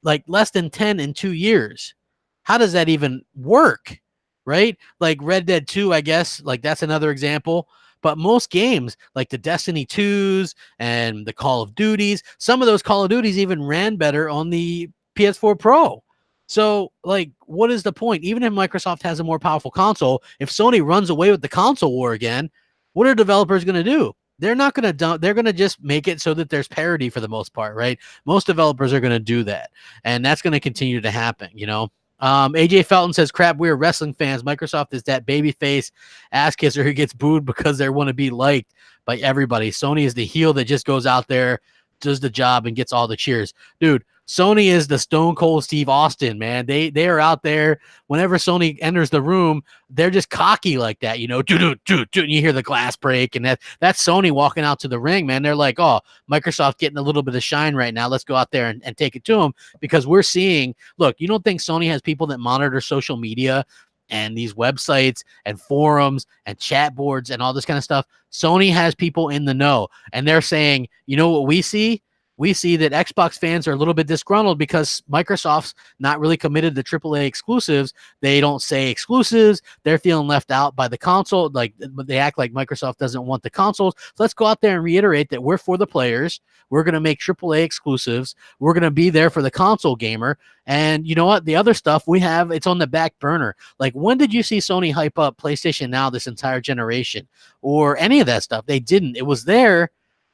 Like less than 10 in 2 years. How does that even work? Right? Like Red Dead 2, I guess, like that's another example. But most games, like the Destiny 2s and the Call of Duties, some of those Call of Duties even ran better on the PS4 Pro. So, like, what is the point? Even if Microsoft has a more powerful console, if Sony runs away with the console war again, what are developers going to do? They're not going to dump. They're going to just make it so that there's parity for the most part, right? Most developers are going to do that, and that's going to continue to happen, you know? AJ Felton says, crap, we're wrestling fans. Microsoft is that babyface ass kisser who gets booed because they want to be liked by everybody. Sony is the heel that just goes out there, does the job, and gets all the cheers. Dude, Sony is the Stone Cold Steve Austin, man. They are out there. Whenever Sony enters the room, they're just cocky like that, you know. And you hear the glass break, and that's Sony walking out to the ring, man. They're like, oh, Microsoft getting a little bit of shine right now. Let's go out there and take it to them, because we're seeing. Look, you don't think Sony has people that monitor social media and these websites and forums and chat boards and all this kind of stuff? Sony has people in the know, and they're saying, you know what we see? We see that Xbox fans are a little bit disgruntled because Microsoft's not really committed to AAA exclusives. They don't say exclusives. They're feeling left out by the console. Like, they act like Microsoft doesn't want the consoles. So let's go out there and reiterate that we're for the players. We're going to make AAA exclusives. We're going to be there for the console gamer. And you know what? The other stuff we have, it's on the back burner. Like, when did you see Sony hype up PlayStation Now this entire generation or any of that stuff? They didn't. It was there.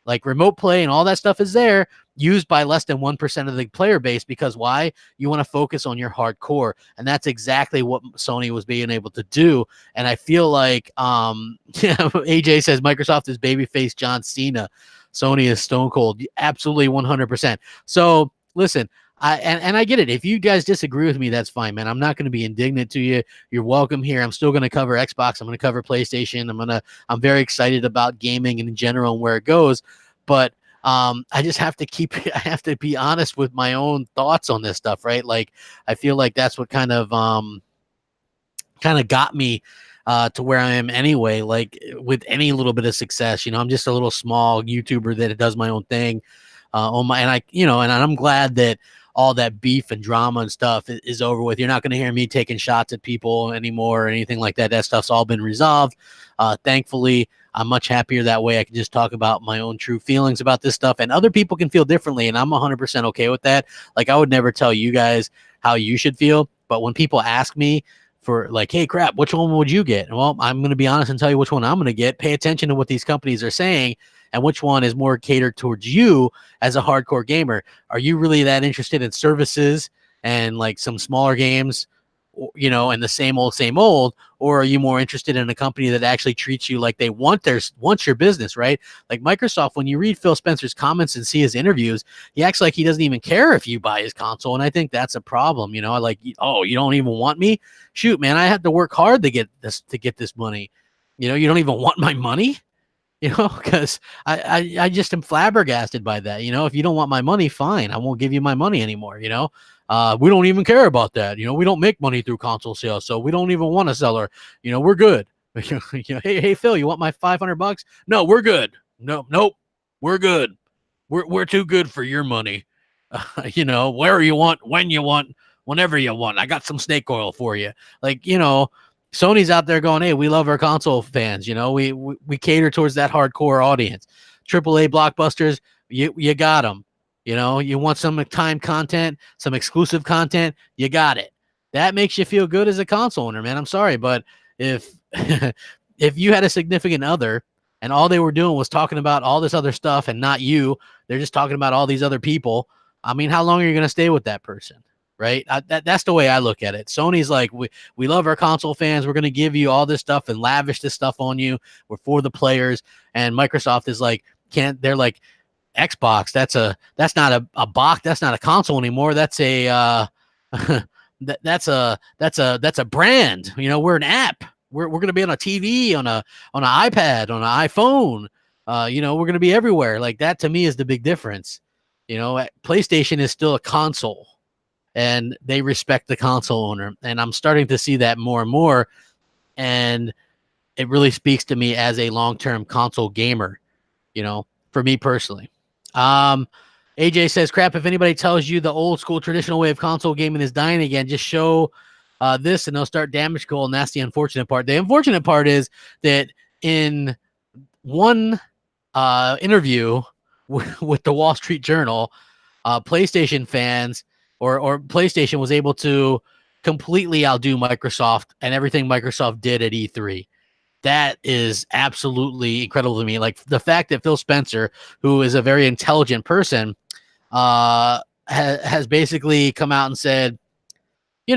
Like remote play and all that stuff is there, used by less than 1% of the player base, because why? You want to focus on your hardcore. And that's exactly what Sony was being able to do. And I feel like AJ says Microsoft is babyface John Cena. Sony is Stone Cold. Absolutely 100%. So listen, and I get it. If you guys disagree with me, that's fine, man. I'm not going to be indignant to you. You're welcome here. I'm still going to cover Xbox. I'm going to cover PlayStation. I'm very excited about gaming in general and where it goes. But I just have to I have to be honest with my own thoughts on this stuff, right? Like, I feel like that's what kind of got me to where I am anyway. Like, with any little bit of success, I'm just a little small YouTuber that does my own thing. And I'm glad that all that beef and drama and stuff is over with. You're not going to hear me taking shots at people anymore or anything like that. That stuff's all been resolved. Thankfully, I'm much happier that way. I can just talk about my own true feelings about this stuff, and other people can feel differently, and I'm 100% okay with that. Like, I would never tell you guys how you should feel, but when people ask me for, like, hey, crap, which one would you get? Well, I'm going to be honest and tell you which one I'm going to get. Pay attention to what these companies are saying and which one is more catered towards you as a hardcore gamer. Are you really that interested in services and like some smaller games, and the same old, or are you more interested in a company that actually treats you like they want your business, right? Like Microsoft, when you read Phil Spencer's comments and see his interviews, he acts like he doesn't even care if you buy his console, and I think that's a problem. Like, oh, you don't even want me? Shoot, man, I had to work hard to get this money. You don't even want my money? Because I just am flabbergasted by that. If you don't want my money, fine, I won't give you my money anymore. We don't even care about that. We don't make money through console sales, so we don't even want a seller. We're good. Hey, Phil, you want my $500? No, we're good. Nope, we're good. We're too good for your money. Where you want, when you want, whenever you want. I got some snake oil for you. Like, Sony's out there going, hey, we love our console fans. We cater towards that hardcore audience. AAA blockbusters, you got them. You want some time content, some exclusive content, you got it. That makes you feel good as a console owner, man. I'm sorry, but if if you had a significant other and all they were doing was talking about all this other stuff and not you, they're just talking about all these other people. I mean, how long are you going to stay with that person? Right? That's the way I look at it. Sony's like, we love our console fans. We're going to give you all this stuff and lavish this stuff on you. We're for the players. And Microsoft is like, they're like, Xbox, that's not a box. That's not a console anymore. That's a, that's a brand. We're an app. We're going to be on a TV, on an iPad, on an iPhone. We're going to be everywhere. Like, that to me is the big difference. PlayStation is still a console, and they respect the console owner. And I'm starting to see that more and more. And it really speaks to me as a long-term console gamer, for me personally. AJ says, crap, if anybody tells you the old school traditional way of console gaming is dying again, just show this and they'll start damage control. And that's the unfortunate part. The unfortunate part is that in one interview with the Wall Street Journal, PlayStation fans or PlayStation was able to completely outdo Microsoft and everything Microsoft did at E3. That is absolutely incredible to me. Like, the fact that Phil Spencer, who is a very intelligent person, has basically come out and said, we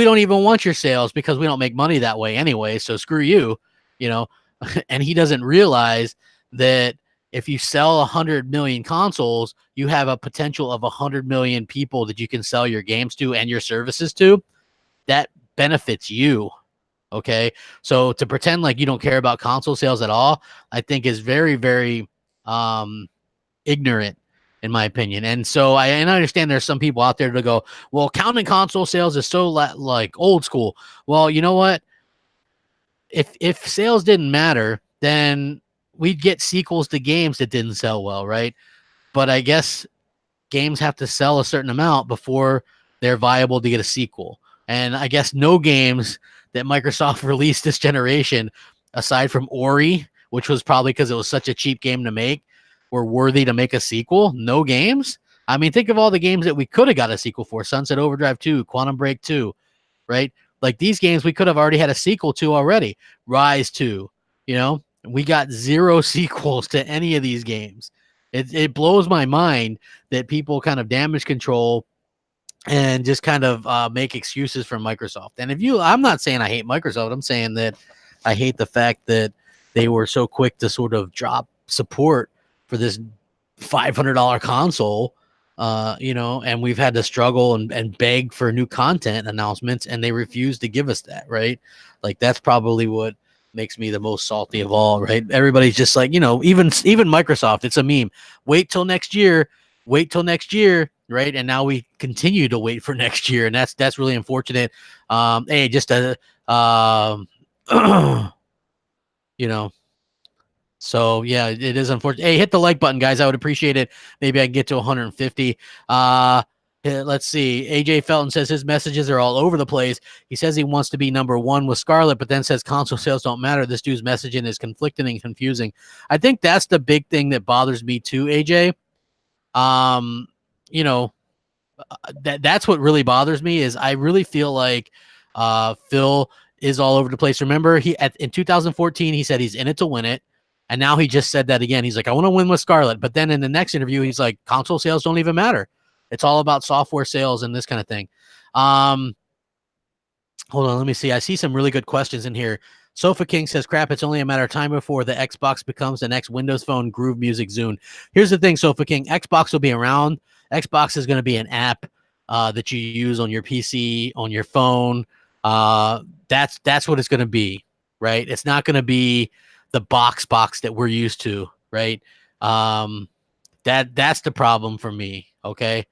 don't even want your sales because we don't make money that way anyway, so screw you, and he doesn't realize that if you sell 100 million consoles, you have a potential of 100 million people that you can sell your games to and your services to. That benefits you. Okay. So to pretend like you don't care about console sales at all, I think is very, very ignorant, in my opinion. And so I understand there's some people out there to go, well, counting console sales is so like old school. Well, you know what? If sales didn't matter, then we'd get sequels to games that didn't sell well, right? But I guess games have to sell a certain amount before they're viable to get a sequel. And I guess no games that Microsoft released this generation, aside from Ori, which was probably because it was such a cheap game to make, were worthy to make a sequel. No games. I mean, think of all the games that we could have got a sequel for. Sunset Overdrive 2, Quantum Break 2, right? Like, these games we could have already had a sequel to already. Rise 2, we got 0 sequels to any of these games. It blows my mind that people kind of damage control and just kind of make excuses for Microsoft. And I'm not saying I hate Microsoft. I'm saying that I hate the fact that they were so quick to sort of drop support for this $500 console You know, and we've had to struggle and beg for new content announcements, and they refuse to give us that, right? Like that's probably what makes me the most salty of all, right? Everybody's just like, you know, even Microsoft, it's a meme. Wait till next year, right? And now we continue to wait for next year, and that's really unfortunate. Hey, just a you know, so yeah, it is unfortunate. Hey, hit the like button, guys. I would appreciate it. Maybe I can get to 150. Let's see. AJ Felton says his messages are all over the place. He says he wants to be number one with Scarlett, but then says console sales don't matter. This dude's messaging is conflicting and confusing. I think that's the big thing that bothers me too, AJ. You know, that's what really bothers me is I really feel like Phil is all over the place. Remember, in 2014 he said he's in it to win it, and now he just said that again. He's like, I want to win with Scarlett, but then in the next interview he's like, console sales don't even matter. It's all about software sales and this kind of thing. Hold on, let me see. I see some really good questions in here. Sofa King says, crap, it's only a matter of time before the Xbox becomes the next Windows Phone Groove Music Zune. Here's the thing, Sofa King. Xbox will be around. Xbox is going to be an app that you use on your PC, on your phone. That's what it's going to be, right? It's not going to be the box that we're used to, right? That's the problem for me, okay?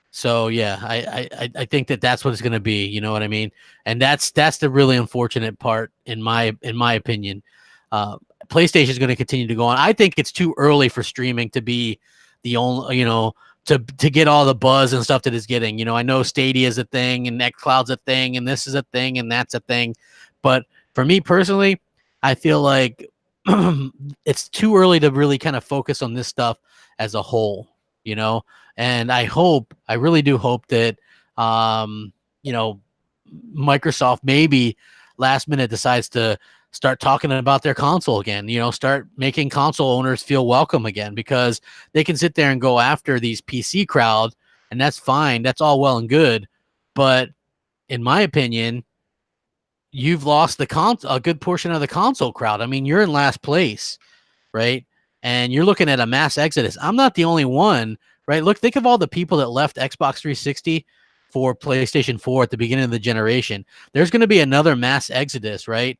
So yeah, I think that's what it's going to be. You know what I mean? And that's the really unfortunate part in my opinion. PlayStation is going to continue to go on. I think it's too early for streaming to be the only, you know, to get all the buzz and stuff that it's getting. You know, I know Stadia is a thing and xCloud's a thing and this is a thing and that's a thing, but for me personally, I feel like it's too early to really kind of focus on this stuff as a whole. You know, and I really do hope that, you know, Microsoft maybe last minute decides to start talking about their console again, you know, start making console owners feel welcome again, because they can sit there and go after these PC crowd, and that's fine. That's all well and good. But in my opinion, you've lost a good portion of the console crowd. I mean, you're in last place, right? And you're looking at a mass exodus. I'm not the only one, right? Look, think of all the people that left Xbox 360 for PlayStation 4 at the beginning of the generation. There's going to be another mass exodus, right?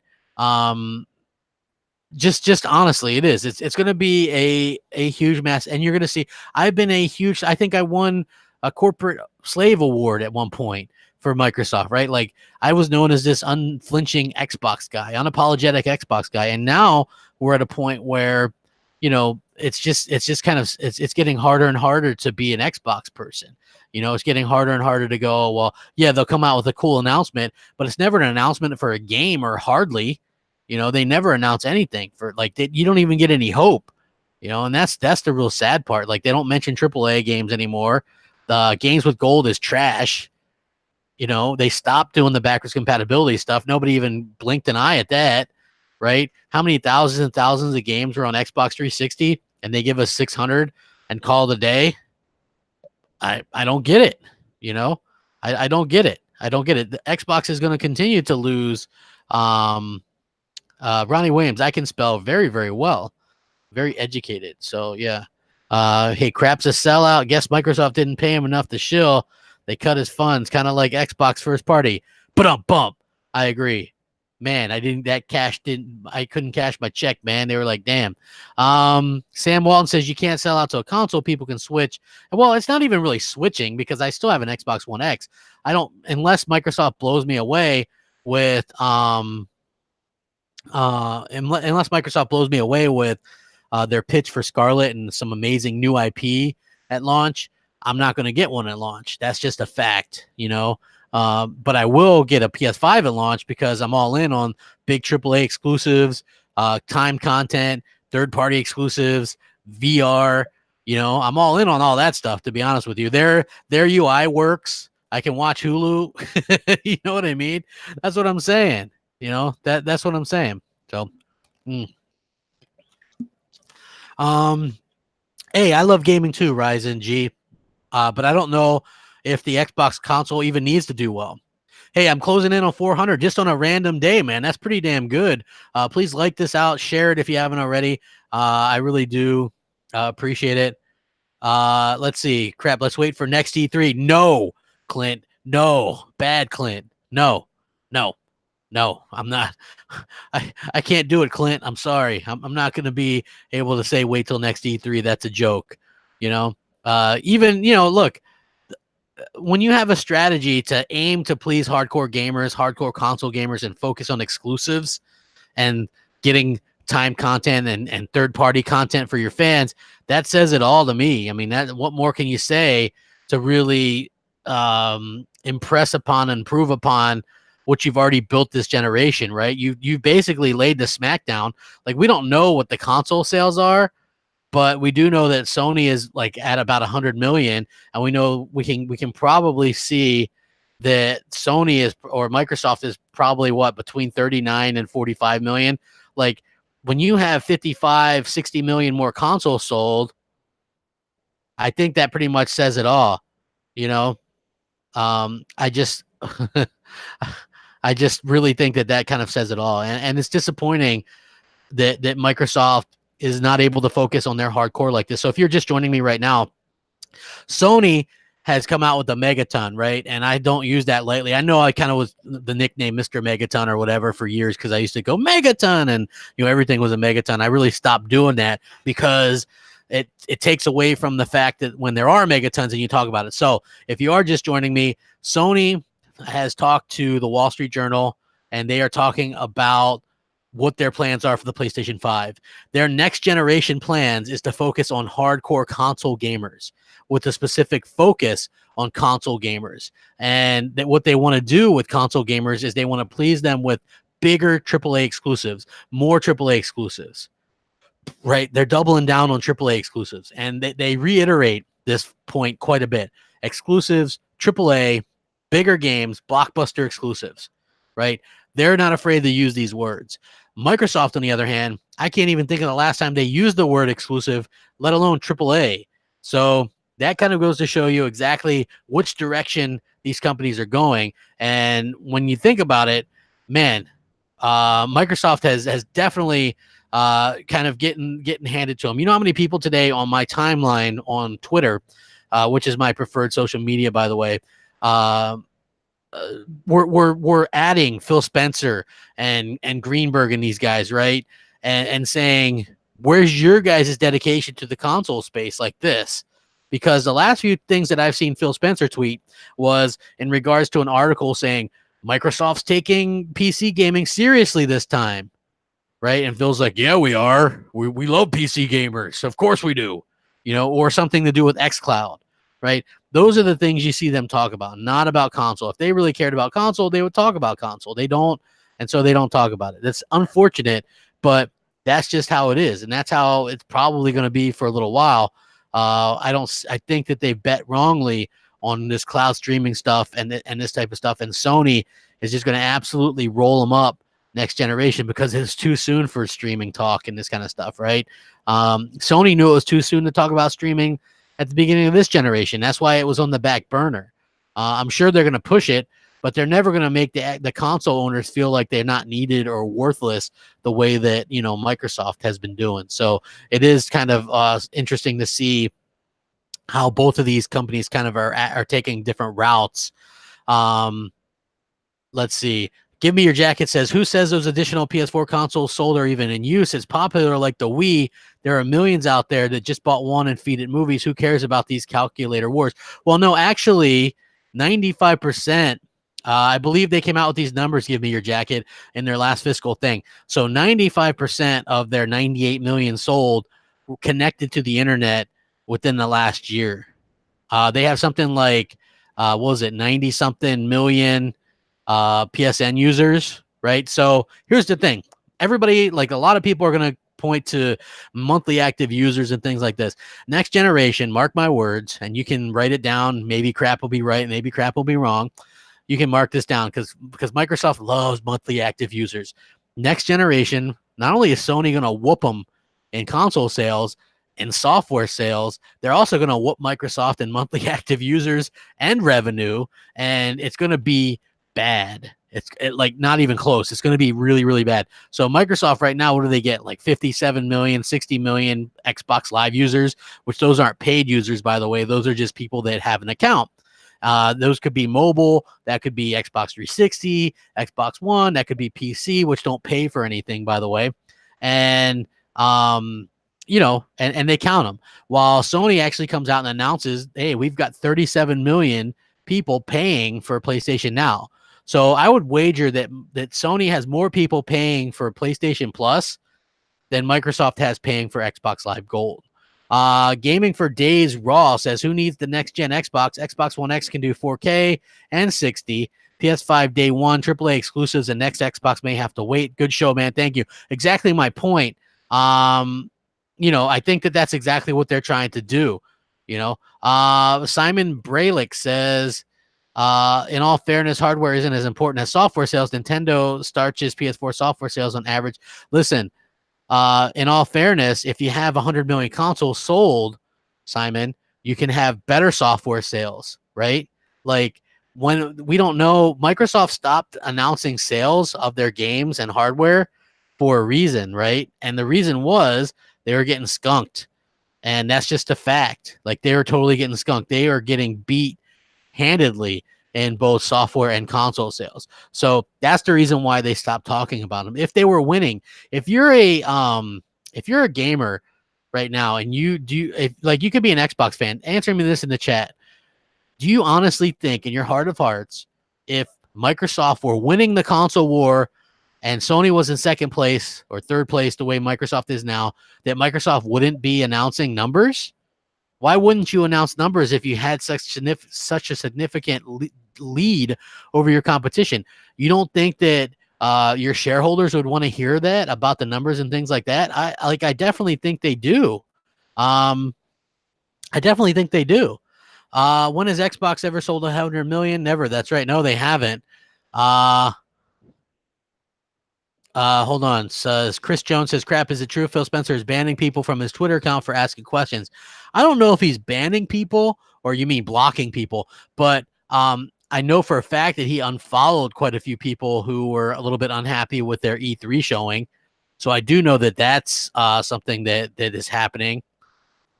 Just honestly, it is. It's going to be a huge mass, and you're going to see. I think I won a corporate slave award at one point for Microsoft, right? Like I was known as this unflinching Xbox guy, unapologetic Xbox guy, and now we're at a point where, you know, it's just kind of it's getting harder and harder to be an Xbox person. You know, it's getting harder and harder to go, well, yeah, they'll come out with a cool announcement, but it's never an announcement for a game, or hardly. You know, they never announce anything for you don't even get any hope. You know, and that's the real sad part. Like they don't mention AAA games anymore. The games with gold is trash. You know, they stopped doing the backwards compatibility stuff. Nobody even blinked an eye at that. Right? How many thousands and thousands of games were on Xbox 360 and they give us 600 and call it a day? I don't get it. You know, I don't get it. I don't get it. The Xbox is going to continue to lose. Ronnie Williams, I can spell very, very well. Very educated. So yeah. Hey, Crap's a sellout. Guess Microsoft didn't pay him enough to shill. They cut his funds, kind of like Xbox first party. Bump. I agree. Man, I couldn't cash my check, man. They were like, damn. Sam Walton says you can't sell out to a console, people can switch. Well, it's not even really switching, because I still have an Xbox One X. Unless Microsoft blows me away with unless Microsoft blows me away with their pitch for Scarlett and some amazing new IP at launch, I'm not going to get one at launch. That's just a fact, you know. But I will get a PS5 at launch, because I'm all in on big AAA exclusives, timed content, third-party exclusives, VR. You know, I'm all in on all that stuff, to be honest with you. Their UI works. I can watch Hulu. You know what I mean? That's what I'm saying. You know, that's what I'm saying. So, hey, I love gaming too, Ryzen G. But I don't know if the Xbox console even needs to do well. Hey, I'm closing in on 400 just on a random day, man. That's pretty damn good. Please like this out, share it if you haven't already. I really do appreciate it. Let's see. Crap. Let's wait for next E3. No, Clint. No, bad Clint. No, no, no. I'm not. I can't do it, Clint. I'm sorry. I'm not going to be able to say wait till next E3. That's a joke. You know. Even look, when you have a strategy to aim to please hardcore gamers, hardcore console gamers, and focus on exclusives and getting time content and third-party content for your fans, that says it all to me. I mean, what more can you say to really impress upon and prove upon what you've already built this generation, right? You basically laid the smackdown. Like, we don't know what the console sales are, but we do know that Sony is like at about 100 million, and we know we can probably see that Sony is, or Microsoft is probably between 39 and 45 million. Like, when you have 55, 60 million more consoles sold, I think that pretty much says it all. I just I just really think that kind of says it all, and it's disappointing that Microsoft is not able to focus on their hardcore like this. So if you're just joining me right now, Sony has come out with a Megaton, right? And I don't use that lightly. I know I kind of was the nickname Mr. Megaton or whatever for years because I used to go Megaton and everything was a Megaton. I really stopped doing that because it takes away from the fact that when there are Megatons and you talk about it. So if you are just joining me, Sony has talked to the Wall Street Journal and they are talking about what their plans are for the PlayStation 5. Their next generation plans is to focus on hardcore console gamers with a specific focus on console gamers. And what they want to do with console gamers is they want to please them with bigger AAA exclusives, more AAA exclusives, right? They're doubling down on AAA exclusives. And they reiterate this point quite a bit. Exclusives, AAA, bigger games, blockbuster exclusives, right? They're not afraid to use these words. Microsoft, on the other hand, I can't even think of the last time they used the word exclusive, let alone AAA. So that kind of goes to show you exactly which direction these companies are going. And when you think about it, man, Microsoft has definitely kind of getting handed to them. You know how many people today on my timeline on Twitter, which is my preferred social media, by the way, we're adding Phil Spencer and Greenberg and these guys, right? And saying, where's your guys' dedication to the console space like this? Because the last few things that I've seen Phil Spencer tweet was in regards to an article saying Microsoft's taking PC gaming seriously this time, right? And Phil's like, yeah, we are. We love PC gamers. Of course we do. Or something to do with xCloud, right? Those are the things you see them talk about, not about console. If they really cared about console, they would talk about console. They don't, and so they don't talk about it. That's unfortunate, but that's just how it is, and that's how it's probably going to be for a little while. I think that they bet wrongly on this cloud streaming stuff and this type of stuff, and Sony is just going to absolutely roll them up next generation because it's too soon for streaming talk and this kind of stuff, right? Sony knew it was too soon to talk about streaming at the beginning of this generation. That's why it was on the back burner. I'm sure they're going to push it, but they're never going to make the console owners feel like they're not needed or worthless the way that Microsoft has been doing. So it is kind of interesting to see how both of these companies kind of are taking different routes. Let's see. Give Me Your Jacket says, who says those additional PS4 consoles sold are even in use? It's popular like the Wii. There are millions out there that just bought one and feed it movies. Who cares about these calculator wars? Well, no, actually, 95%. I believe they came out with these numbers, Give Me Your Jacket, in their last fiscal thing. So 95% of their 98 million sold were connected to the internet within the last year. They have something like, what was it, 90-something million PSN users, right? So here's the thing. Everybody, like a lot of people are going to point to monthly active users and things like this. Next generation, mark my words, and you can write it down. Maybe crap will be right. Maybe crap will be wrong. You can mark this down because Microsoft loves monthly active users. Next generation, not only is Sony going to whoop them in console sales and software sales, they're also going to whoop Microsoft in monthly active users and revenue, and it's going to be bad. It's like not even close. It's going to be really, really bad. So Microsoft right now, what do they get? Like 57 million, 60 million Xbox Live users, which those aren't paid users, by the way. Those are just people that have an account. Those could be mobile. That could be Xbox 360, Xbox One. That could be PC, which don't pay for anything, by the way. And, you know, and they count them. While Sony actually comes out and announces, hey, we've got 37 million people paying for PlayStation Now. So I would wager that Sony has more people paying for PlayStation Plus than Microsoft has paying for Xbox Live Gold. Gaming for Days Raw says, who needs the next gen Xbox? Xbox One X can do 4K and 60. PS5 day one, AAA exclusives, and next Xbox may have to wait. Good show, man. Thank you. Exactly my point. You know, I think that that's exactly what they're trying to do. You know, Simon Bralick says, in all fairness, hardware isn't as important as software sales. Nintendo starches PS4 software sales on average. Listen, in all fairness, if you have 100 million consoles sold, Simon, you can have better software sales, right? Like, when we don't know, Microsoft stopped announcing sales of their games and hardware for a reason, right? And the reason was they were getting skunked. And that's just a fact. Like, they were totally getting skunked. They are getting beat handedly in both software and console sales. So that's the reason why they stopped talking about them. If they were winning, if you're a gamer right now and you could be an Xbox fan, answer me this in the chat. Do you honestly think in your heart of hearts, if Microsoft were winning the console war and Sony was in second place or third place the way Microsoft is now, that Microsoft wouldn't be announcing numbers? Why wouldn't you announce numbers if you had such a significant lead over your competition? You don't think that your shareholders would want to hear that about the numbers and things like that? I definitely think they do. I definitely think they do. When has Xbox ever sold 100 million? Never. That's right. No, they haven't. Hold on. Says Chris Jones says, crap, is it true Phil Spencer is banning people from his Twitter account for asking questions? I don't know if he's banning people or you mean blocking people, but I know for a fact that he unfollowed quite a few people who were a little bit unhappy with their E3 showing. So I do know that that's something that is happening.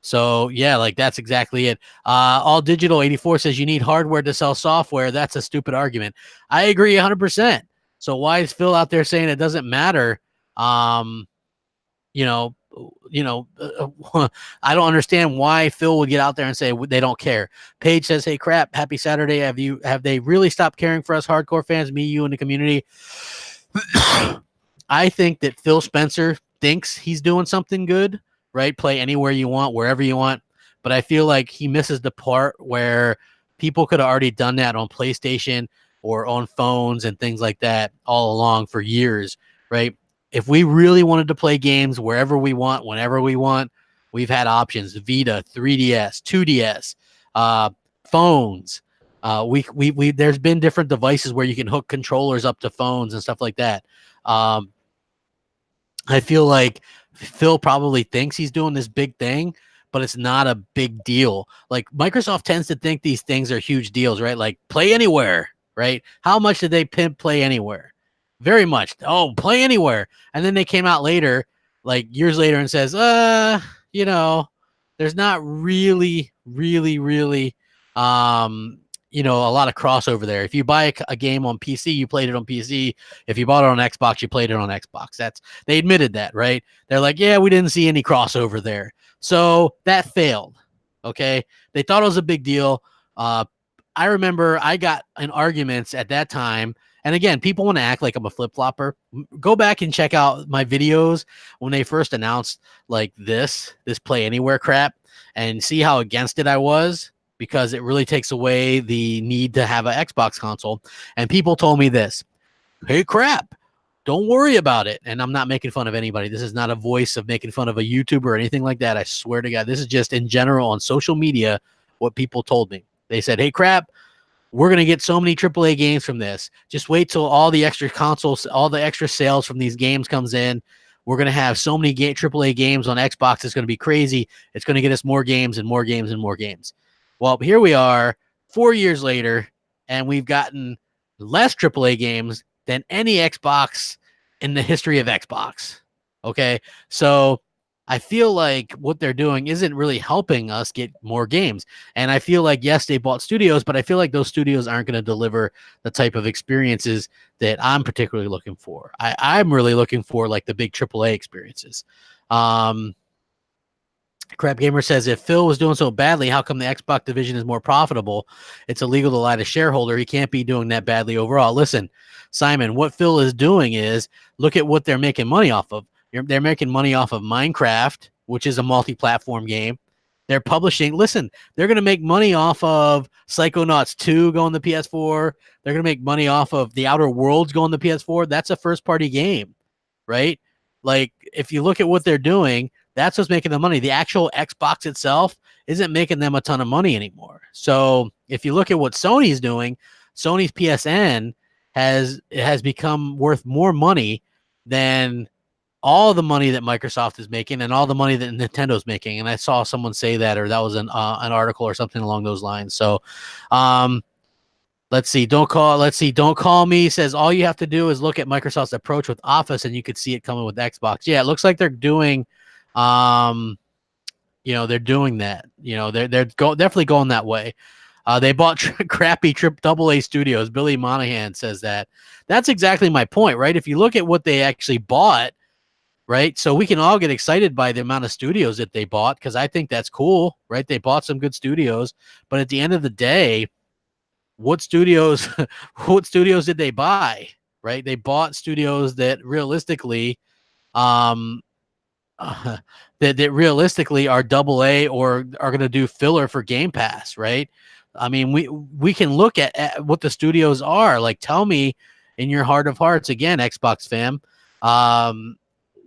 So yeah, like that's exactly it. All Digital 84 says you need hardware to sell software. That's a stupid argument. I agree 100%. So why is Phil out there saying it doesn't matter? You know, I don't understand why Phil would get out there and say they don't care. Paige says, "Hey, crap, happy Saturday. Have they really stopped caring for us hardcore fans, me, you, and the community?" I think that Phil Spencer thinks he's doing something good, right? Play anywhere you want, wherever you want. But I feel like he misses the part where people could have already done that on PlayStation or on phones and things like that all along for years, right? If we really wanted to play games wherever we want, whenever we want, we've had options: Vita, 3DS, 2DS, phones. There's been different devices where you can hook controllers up to phones and stuff like that. I feel like Phil probably thinks he's doing this big thing, but it's not a big deal. Like, Microsoft tends to think these things are huge deals, right? Like Play Anywhere, right? How much did they pimp Play Anywhere? Very much. Oh, Play Anywhere. And then they came out later, like years later, and says, you know, there's not really, you know, a lot of crossover there. If you buy a game on PC, you played it on PC. If you bought it on Xbox, you played it on Xbox. They admitted that, right? They're like, yeah, we didn't see any crossover there. So that failed. Okay. They thought it was a big deal. I remember I got in arguments at that time. And again, people want to act like I'm a flip-flopper. Go back and check out my videos when they first announced like this Play Anywhere crap and see how against it I was, because it really takes away the need to have an Xbox console. And people told me this: hey, crap, don't worry about it. And I'm not making fun of anybody. This is not a voice of making fun of a YouTuber or anything like that. I swear to God, this is just in general on social media what people told me. They said, hey, crap, we're going to get so many AAA games from this. Just wait till all the extra consoles, all the extra sales from these games comes in. We're going to have so many AAA games on Xbox. It's going to be crazy. It's going to get us more games and more games and more games. Well, here we are 4 years later, and we've gotten less AAA games than any Xbox in the history of Xbox. Okay. So I feel like what they're doing isn't really helping us get more games. And I feel like, yes, they bought studios, but I feel like those studios aren't going to deliver the type of experiences that I'm particularly looking for. I'm really looking for like the big AAA experiences. Crapgamer says, if Phil was doing so badly, how come the Xbox division is more profitable? It's illegal to lie to shareholder. He can't be doing that badly overall. Listen, Simon, what Phil is doing is look at what they're making money off of. They're making money off of Minecraft, which is a multi-platform game. They're publishing. Listen, they're going to make money off of Psychonauts 2 going to PS4. They're going to make money off of The Outer Worlds going to PS4. That's a first-party game, right? Like, if you look at what they're doing, that's what's making the money. The actual Xbox itself isn't making them a ton of money anymore. So if you look at what Sony's doing, Sony's PSN has become worth more money than all the money that Microsoft is making and all the money that Nintendo's making. And I saw someone say that, or that was an article or something along those lines. So, let's see. Don't call me. Says all you have to do is look at Microsoft's approach with Office, and you could see it coming with Xbox. Yeah, it looks like they're doing, they're doing that. They're definitely going that way. They bought crappy AA studios. Billy Monahan says that. That's exactly my point, right? If you look at what they actually bought, right? So we can all get excited by the amount of studios that they bought because I think that's cool, right? They bought some good studios, but at the end of the day, what studios did they buy, right? They bought studios that realistically that realistically are AA or are going to do filler for Game Pass, right? I mean, we can look at what the studios are. Like, tell me in your heart of hearts, again, Xbox fam,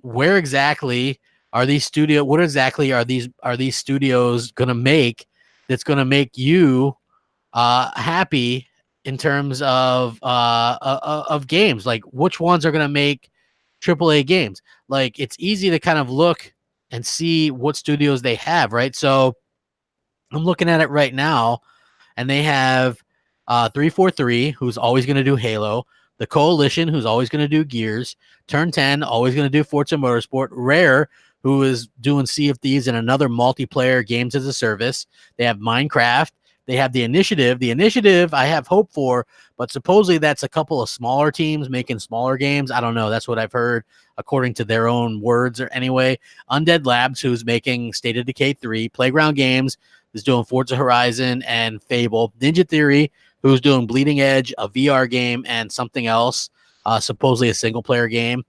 where exactly are these what exactly are these studios going to make that's going to make you happy in terms of games? Like, which ones are going to make AAA games? Like, it's easy to kind of look and see what studios they have, right? So I'm looking at it right now, and they have 343, who's always going to do Halo, the Coalition, who's always going to do Gears, Turn 10, always going to do Forza Motorsport, Rare, who is doing Sea of Thieves and another multiplayer games as a service. They have Minecraft. They have the Initiative. The Initiative I have hope for, but supposedly that's a couple of smaller teams making smaller games. I don't know. That's what I've heard according to their own words. Or anyway, Undead Labs, who's making State of Decay 3, Playground Games is doing Forza Horizon and Fable, Ninja Theory, who's doing Bleeding Edge, a VR game, and something else, supposedly a single-player game.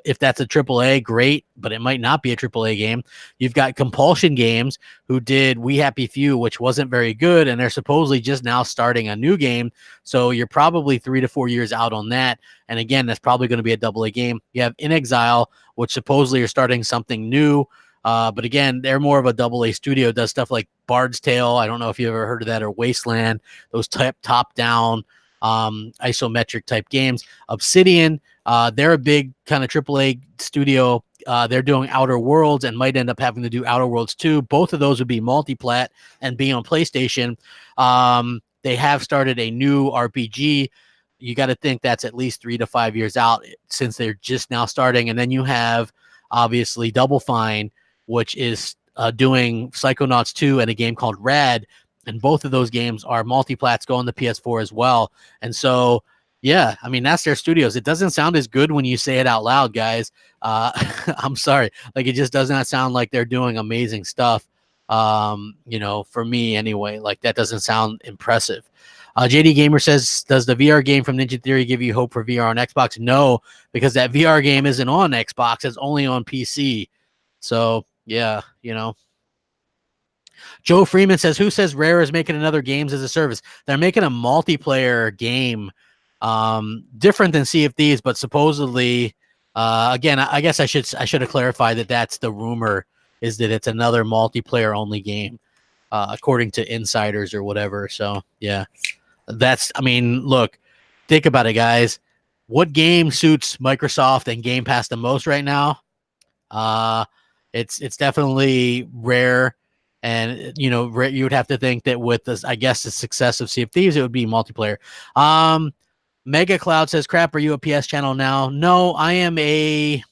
If that's a AAA, great, but it might not be a AAA game. You've got Compulsion Games, who did We Happy Few, which wasn't very good, and they're supposedly just now starting a new game. So you're probably 3 to 4 years out on that. And again, that's probably going to be a AA game. You have In Exile, which supposedly are starting something new. But again, they're more of a AA studio, does stuff like Bard's Tale. I don't know if you ever heard of that, or Wasteland, those top-down isometric type games. Obsidian, they're a big kind of AAA studio. They're doing Outer Worlds and might end up having to do Outer Worlds 2. Both of those would be multi-plat and be on PlayStation. They have started a new RPG. You got to think that's at least 3 to 5 years out since they're just now starting. And then you have, obviously, Double Fine, which is doing Psychonauts 2 and a game called Rad. And both of those games are multi-plats going to PS4 as well. And so, yeah, I mean, that's their studios. It doesn't sound as good when you say it out loud, guys. I'm sorry. Like, it just does not sound like they're doing amazing stuff. For me anyway, like, that doesn't sound impressive. JD Gamer says, does the VR game from Ninja Theory give you hope for VR on Xbox? No, because that VR game isn't on Xbox. It's only on PC. So, yeah, Joe Freeman says, who says Rare is making another games as a service? They're making a multiplayer game, different than Sea of Thieves, but supposedly, again, I guess I should have clarified that that's the rumor, is that it's another multiplayer only game, according to insiders or whatever. So, yeah, look, think about it, guys. What game suits Microsoft and Game Pass the most right now? It's definitely Rare. And, you would have to think that with this, I guess, the success of Sea of Thieves, it would be multiplayer. Mega Cloud says, "Crap, are you a PS channel now?" No, I am a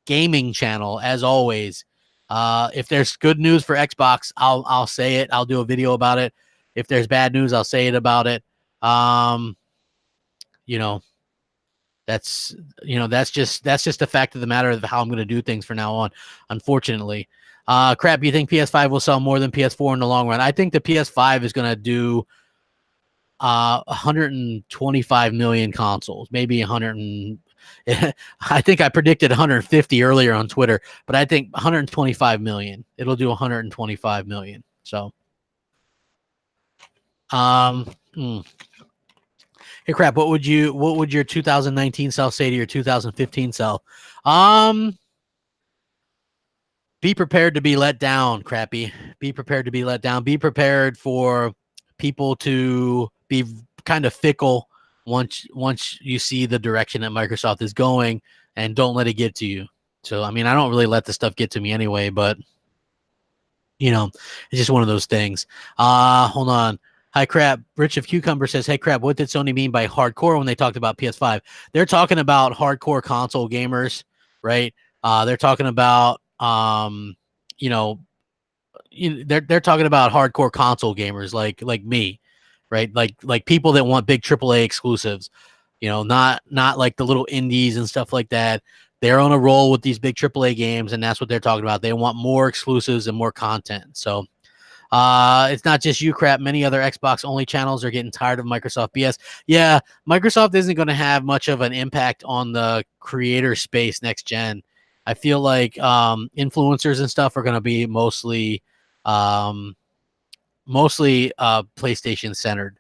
gaming channel, as always. If there's good news for Xbox, I'll say it. I'll do a video about it. If there's bad news, I'll say it about it. You know, that's that's just the fact of the matter of how I'm going to do things from now on. Unfortunately, Crap. You think PS5 will sell more than PS4 in the long run? I think the PS5 is going to do 125 million consoles, maybe 100 and I think I predicted 150 earlier on Twitter, but I think 125 million. It'll do 125 million. So, um, hmm. Hey, Crap. What would your 2019 self say to your 2015 self? Be prepared to be let down, Crappy. Be prepared to be let down. Be prepared for people to be kind of fickle once you see the direction that Microsoft is going, and don't let it get to you. So, I mean, I don't really let the stuff get to me anyway, but it's just one of those things. Hold on. Hi, Crap. Rich of Cucumber says, "Hey, Crap, what did Sony mean by hardcore when they talked about PS5? They're talking about hardcore console gamers, right? They're talking about, they're talking about hardcore console gamers like me, right? Like people that want big AAA exclusives, not like the little indies and stuff like that. They're on a roll with these big AAA games, and that's what they're talking about. They want more exclusives and more content. So it's not just you, Crap. Many other Xbox only channels are getting tired of Microsoft BS. Yeah, Microsoft isn't going to have much of an impact on the creator space next gen. I feel like influencers and stuff are going to be mostly PlayStation centered.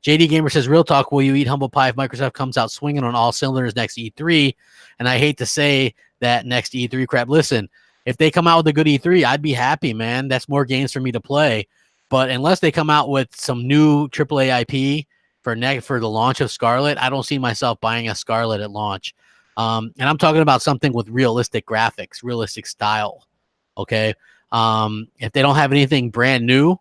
JD Gamer says, "Real talk, will you eat humble pie if Microsoft comes out swinging on all cylinders next E3?" And I hate to say that next E3, Crap. Listen, if they come out with a good E3, I'd be happy, man. That's more games for me to play. But unless they come out with some new AAA IP for the launch of Scarlet, I don't see myself buying a Scarlet at launch. And I'm talking about something with realistic graphics, realistic style. Okay. If they don't have anything brand new,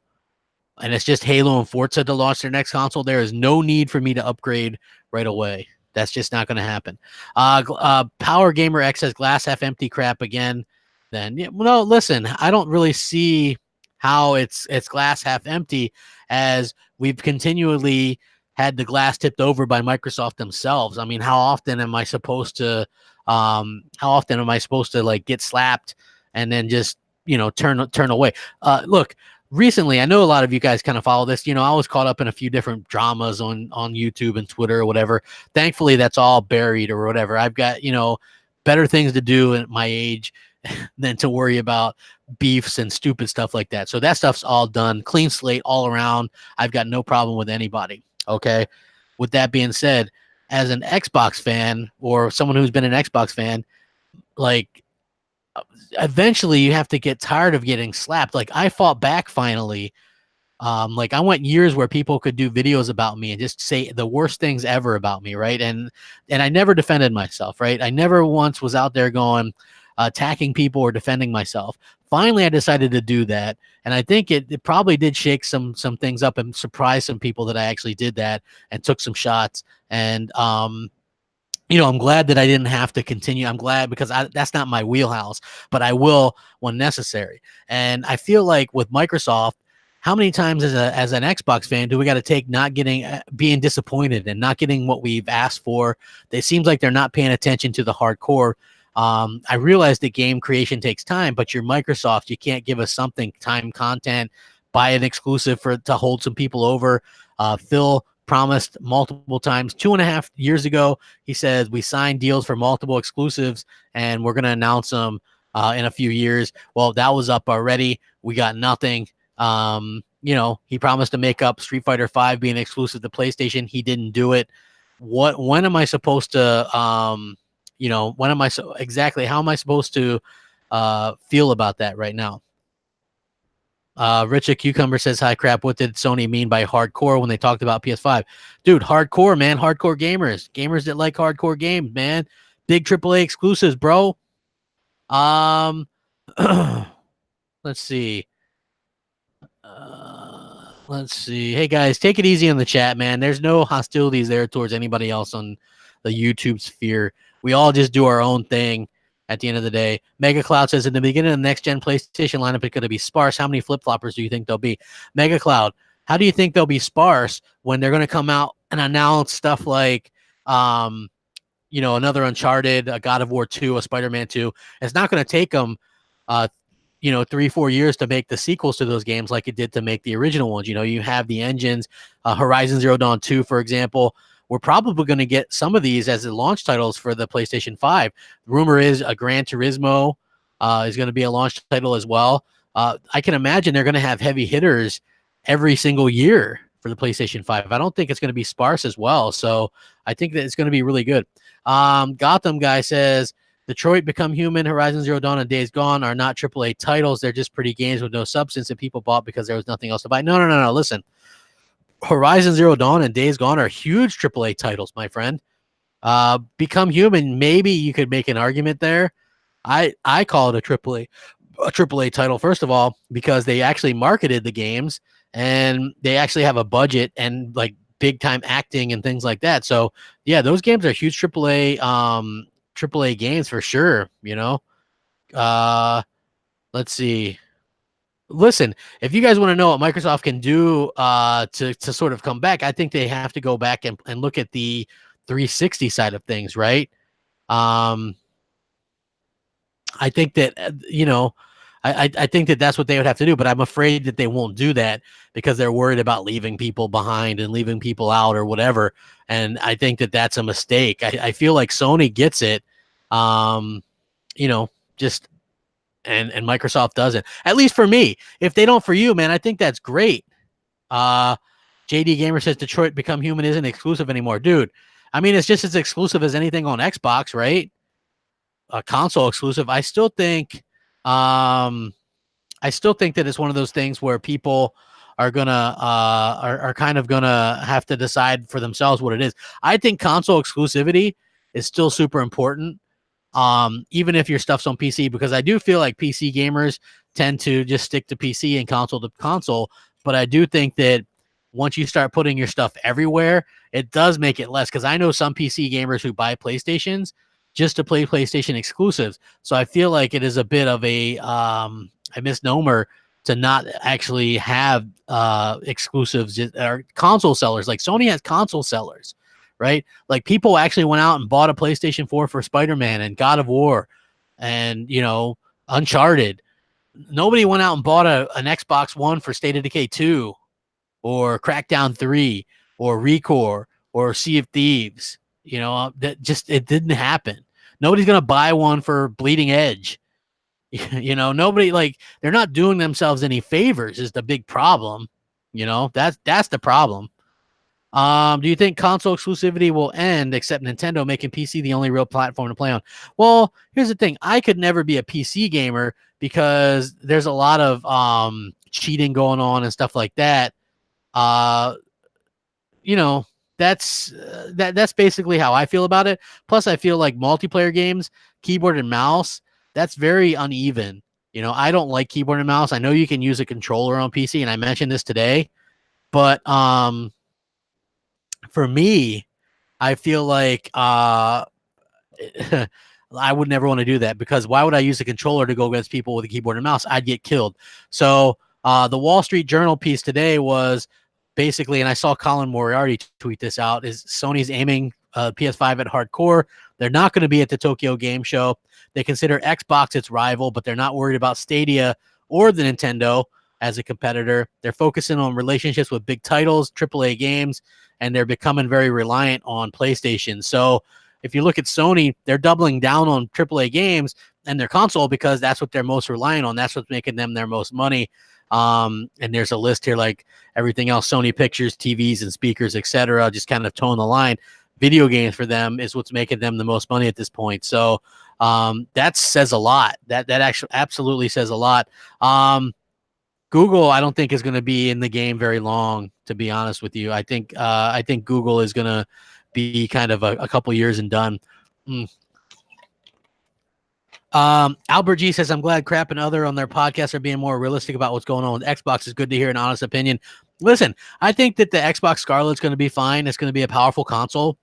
and it's just Halo and Forza to launch their next console, there is no need for me to upgrade right away. That's just not going to happen. Power Gamer X says, "Glass half empty, Crap again." Then, yeah, well, no, listen, I don't really see how it's glass half empty, as we've continually had the glass tipped over by Microsoft themselves. I mean, how often am I supposed to like get slapped and then just turn away? Look, recently, I know a lot of you guys kind of follow this. I was caught up in a few different dramas on YouTube and Twitter or whatever. Thankfully, that's all buried or whatever. I've got, better things to do at my age than to worry about beefs and stupid stuff like that. So that stuff's all done. Clean slate all around. I've got no problem with anybody. Okay. With that being said, as an Xbox fan or someone who's been an Xbox fan, like, eventually you have to get tired of getting slapped. Like, I fought back finally. Like, I went years where people could do videos about me and just say the worst things ever about me, right? And I never defended myself, right? I never once was out there going attacking people or defending myself. Finally, I decided to do that, and I think it probably did shake some things up and surprise some people that I actually did that and took some shots. And I'm glad that I didn't have to continue. I'm glad, because that's not my wheelhouse, but I will when necessary. And I feel like with Microsoft, how many times as an Xbox fan do we got to take not being disappointed and not getting what we've asked for? It seems like they're not paying attention to the hardcore. I realize that game creation takes time, but you're Microsoft. You can't give us something, time, content, buy an exclusive to hold some people over. Phil promised multiple times 2.5 years ago. He said, "We signed deals for multiple exclusives and we're going to announce them in a few years." Well, that was up already. We got nothing. He promised to make up Street Fighter V being exclusive to PlayStation. He didn't do it. When am I supposed to, exactly how am I supposed to feel about that right now? Richard Cucumber says, "Hi, Crap. What did Sony mean by hardcore when they talked about PS5? Dude, hardcore, man. Hardcore gamers that like hardcore games, man. Big AAA exclusives, bro. Let's see. Let's see. Hey guys, take it easy in the chat, man. There's no hostilities there towards anybody else on the YouTube sphere. We all just do our own thing at the end of the day. Mega Cloud says in the beginning of the next gen PlayStation lineup it's going to be sparse. How many flip floppers do you think there'll be? Mega Cloud, how do you think they'll be sparse when they're going to come out and announce stuff like another Uncharted, a God of War 2, a Spider-Man 2? It's not going to take them 3-4 years to make the sequels to those games like it did to make the original ones. You have the engines, Horizon Zero Dawn 2, for example. We're probably going to get some of these as the launch titles for the PlayStation 5. Rumor is a Gran Turismo is going to be a launch title as well. I can imagine they're going to have heavy hitters every single year for the PlayStation 5. I don't think it's going to be sparse as well. So I think that it's going to be really good. Gotham guy says, Detroit Become Human, Horizon Zero Dawn, and Days Gone are not AAA titles. They're just pretty games with no substance that people bought because there was nothing else to buy. No. Listen, Horizon Zero Dawn and Days Gone are huge AAA titles, my friend. Become Human, maybe you could make an argument there. I call it a AAA title, first of all, because they actually marketed the games and they actually have a budget and like big time acting and things like that. So yeah, those games are huge AAA games for sure. Let's see. Listen, if you guys want to know what Microsoft can do to sort of come back, I think they have to go back and look at the 360 side of things, right? I think that I think that that's what they would have to do, but I'm afraid that they won't do that because they're worried about leaving people behind and leaving people out or whatever. And I think that that's a mistake. I feel like Sony gets it, just and Microsoft doesn't. At least for me. If they don't for you, man, I think that's great. JD Gamer says Detroit Become Human isn't exclusive anymore, dude. I mean, it's just as exclusive as anything on Xbox, right? A console exclusive. I still think that it's one of those things where people are gonna are kind of gonna have to decide for themselves what it is. I think console exclusivity is still super important, even if your stuff's on PC, because I do feel like PC gamers tend to just stick to PC and console to console. But I do think that once you start putting your stuff everywhere, it does make it less. Because I know some PC gamers who buy PlayStations just to play PlayStation exclusives. So I feel like it is a bit of a misnomer to not actually have exclusives or console sellers. Like Sony has console sellers, right? Like people actually went out and bought a PlayStation 4 for Spider-Man and God of War and, Uncharted. Nobody went out and bought an Xbox One for State of Decay 2 or Crackdown 3 or Recore or Sea of Thieves. It didn't happen. Nobody's going to buy one for Bleeding Edge. Nobody, like, they're not doing themselves any favors is the big problem. That's the problem. Do you think console exclusivity will end except Nintendo making PC the only real platform to play on? Well, here's the thing. I could never be a PC gamer because there's a lot of cheating going on and stuff like that. That's basically how I feel about it. Plus, I feel like multiplayer games, keyboard and mouse, that's very uneven. I don't like keyboard and mouse. I know you can use a controller on PC, and I mentioned this today, but for me, I feel like I would never want to do that because why would I use a controller to go against people with a keyboard and mouse? I'd get killed. So the Wall Street Journal piece today was basically, and I saw Colin Moriarty tweet this out, is Sony's aiming PS5 at hardcore. They're not going to be at the Tokyo Game Show. They consider Xbox its rival, but they're not worried about Stadia or the Nintendo as a competitor. They're focusing on relationships with big titles, AAA games, and they're becoming very reliant on PlayStation. So if you look at Sony, they're doubling down on AAA games and their console because that's what they're most reliant on. That's what's making them their most money. And there's a list here like everything else, Sony Pictures, TVs and speakers, etc. Just kind of towing the line. Video games for them is what's making them the most money at this point. So that says a lot. That actually absolutely says a lot. Google, I don't think is going to be in the game very long, to be honest with you. I think Google is going to be kind of a couple years and done. Albert G says, I'm glad Crap and other on their podcast are being more realistic about what's going on with Xbox. It's good to hear an honest opinion. Listen, I think that the Xbox Scarlet's going to be fine. It's going to be a powerful console.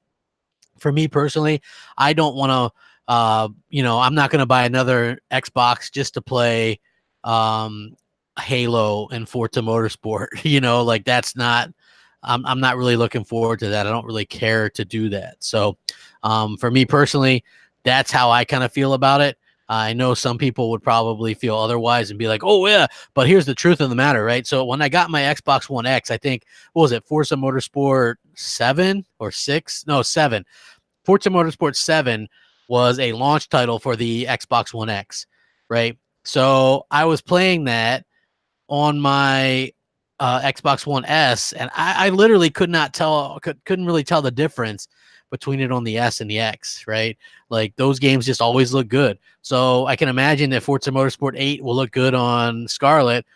For me personally, I don't want to, I'm not going to buy another Xbox just to play Halo and Forza Motorsport. Like that's not, I'm not really looking forward to that. I don't really care to do that. So for me personally, that's how I kind of feel about it. I know some people would probably feel otherwise and be like, oh, yeah, but here's the truth of the matter, right? So when I got my Xbox One X, I think, what was it, Forza Motorsport 7 or 6? No, 7. Forza Motorsport 7 was a launch title for the Xbox One X, right? So I was playing that on my Xbox One S, and I literally couldn't really tell the difference between it on the S and the X, right? Like those games just always look good. So I can imagine that Forza Motorsport 8 will look good on Scarlet,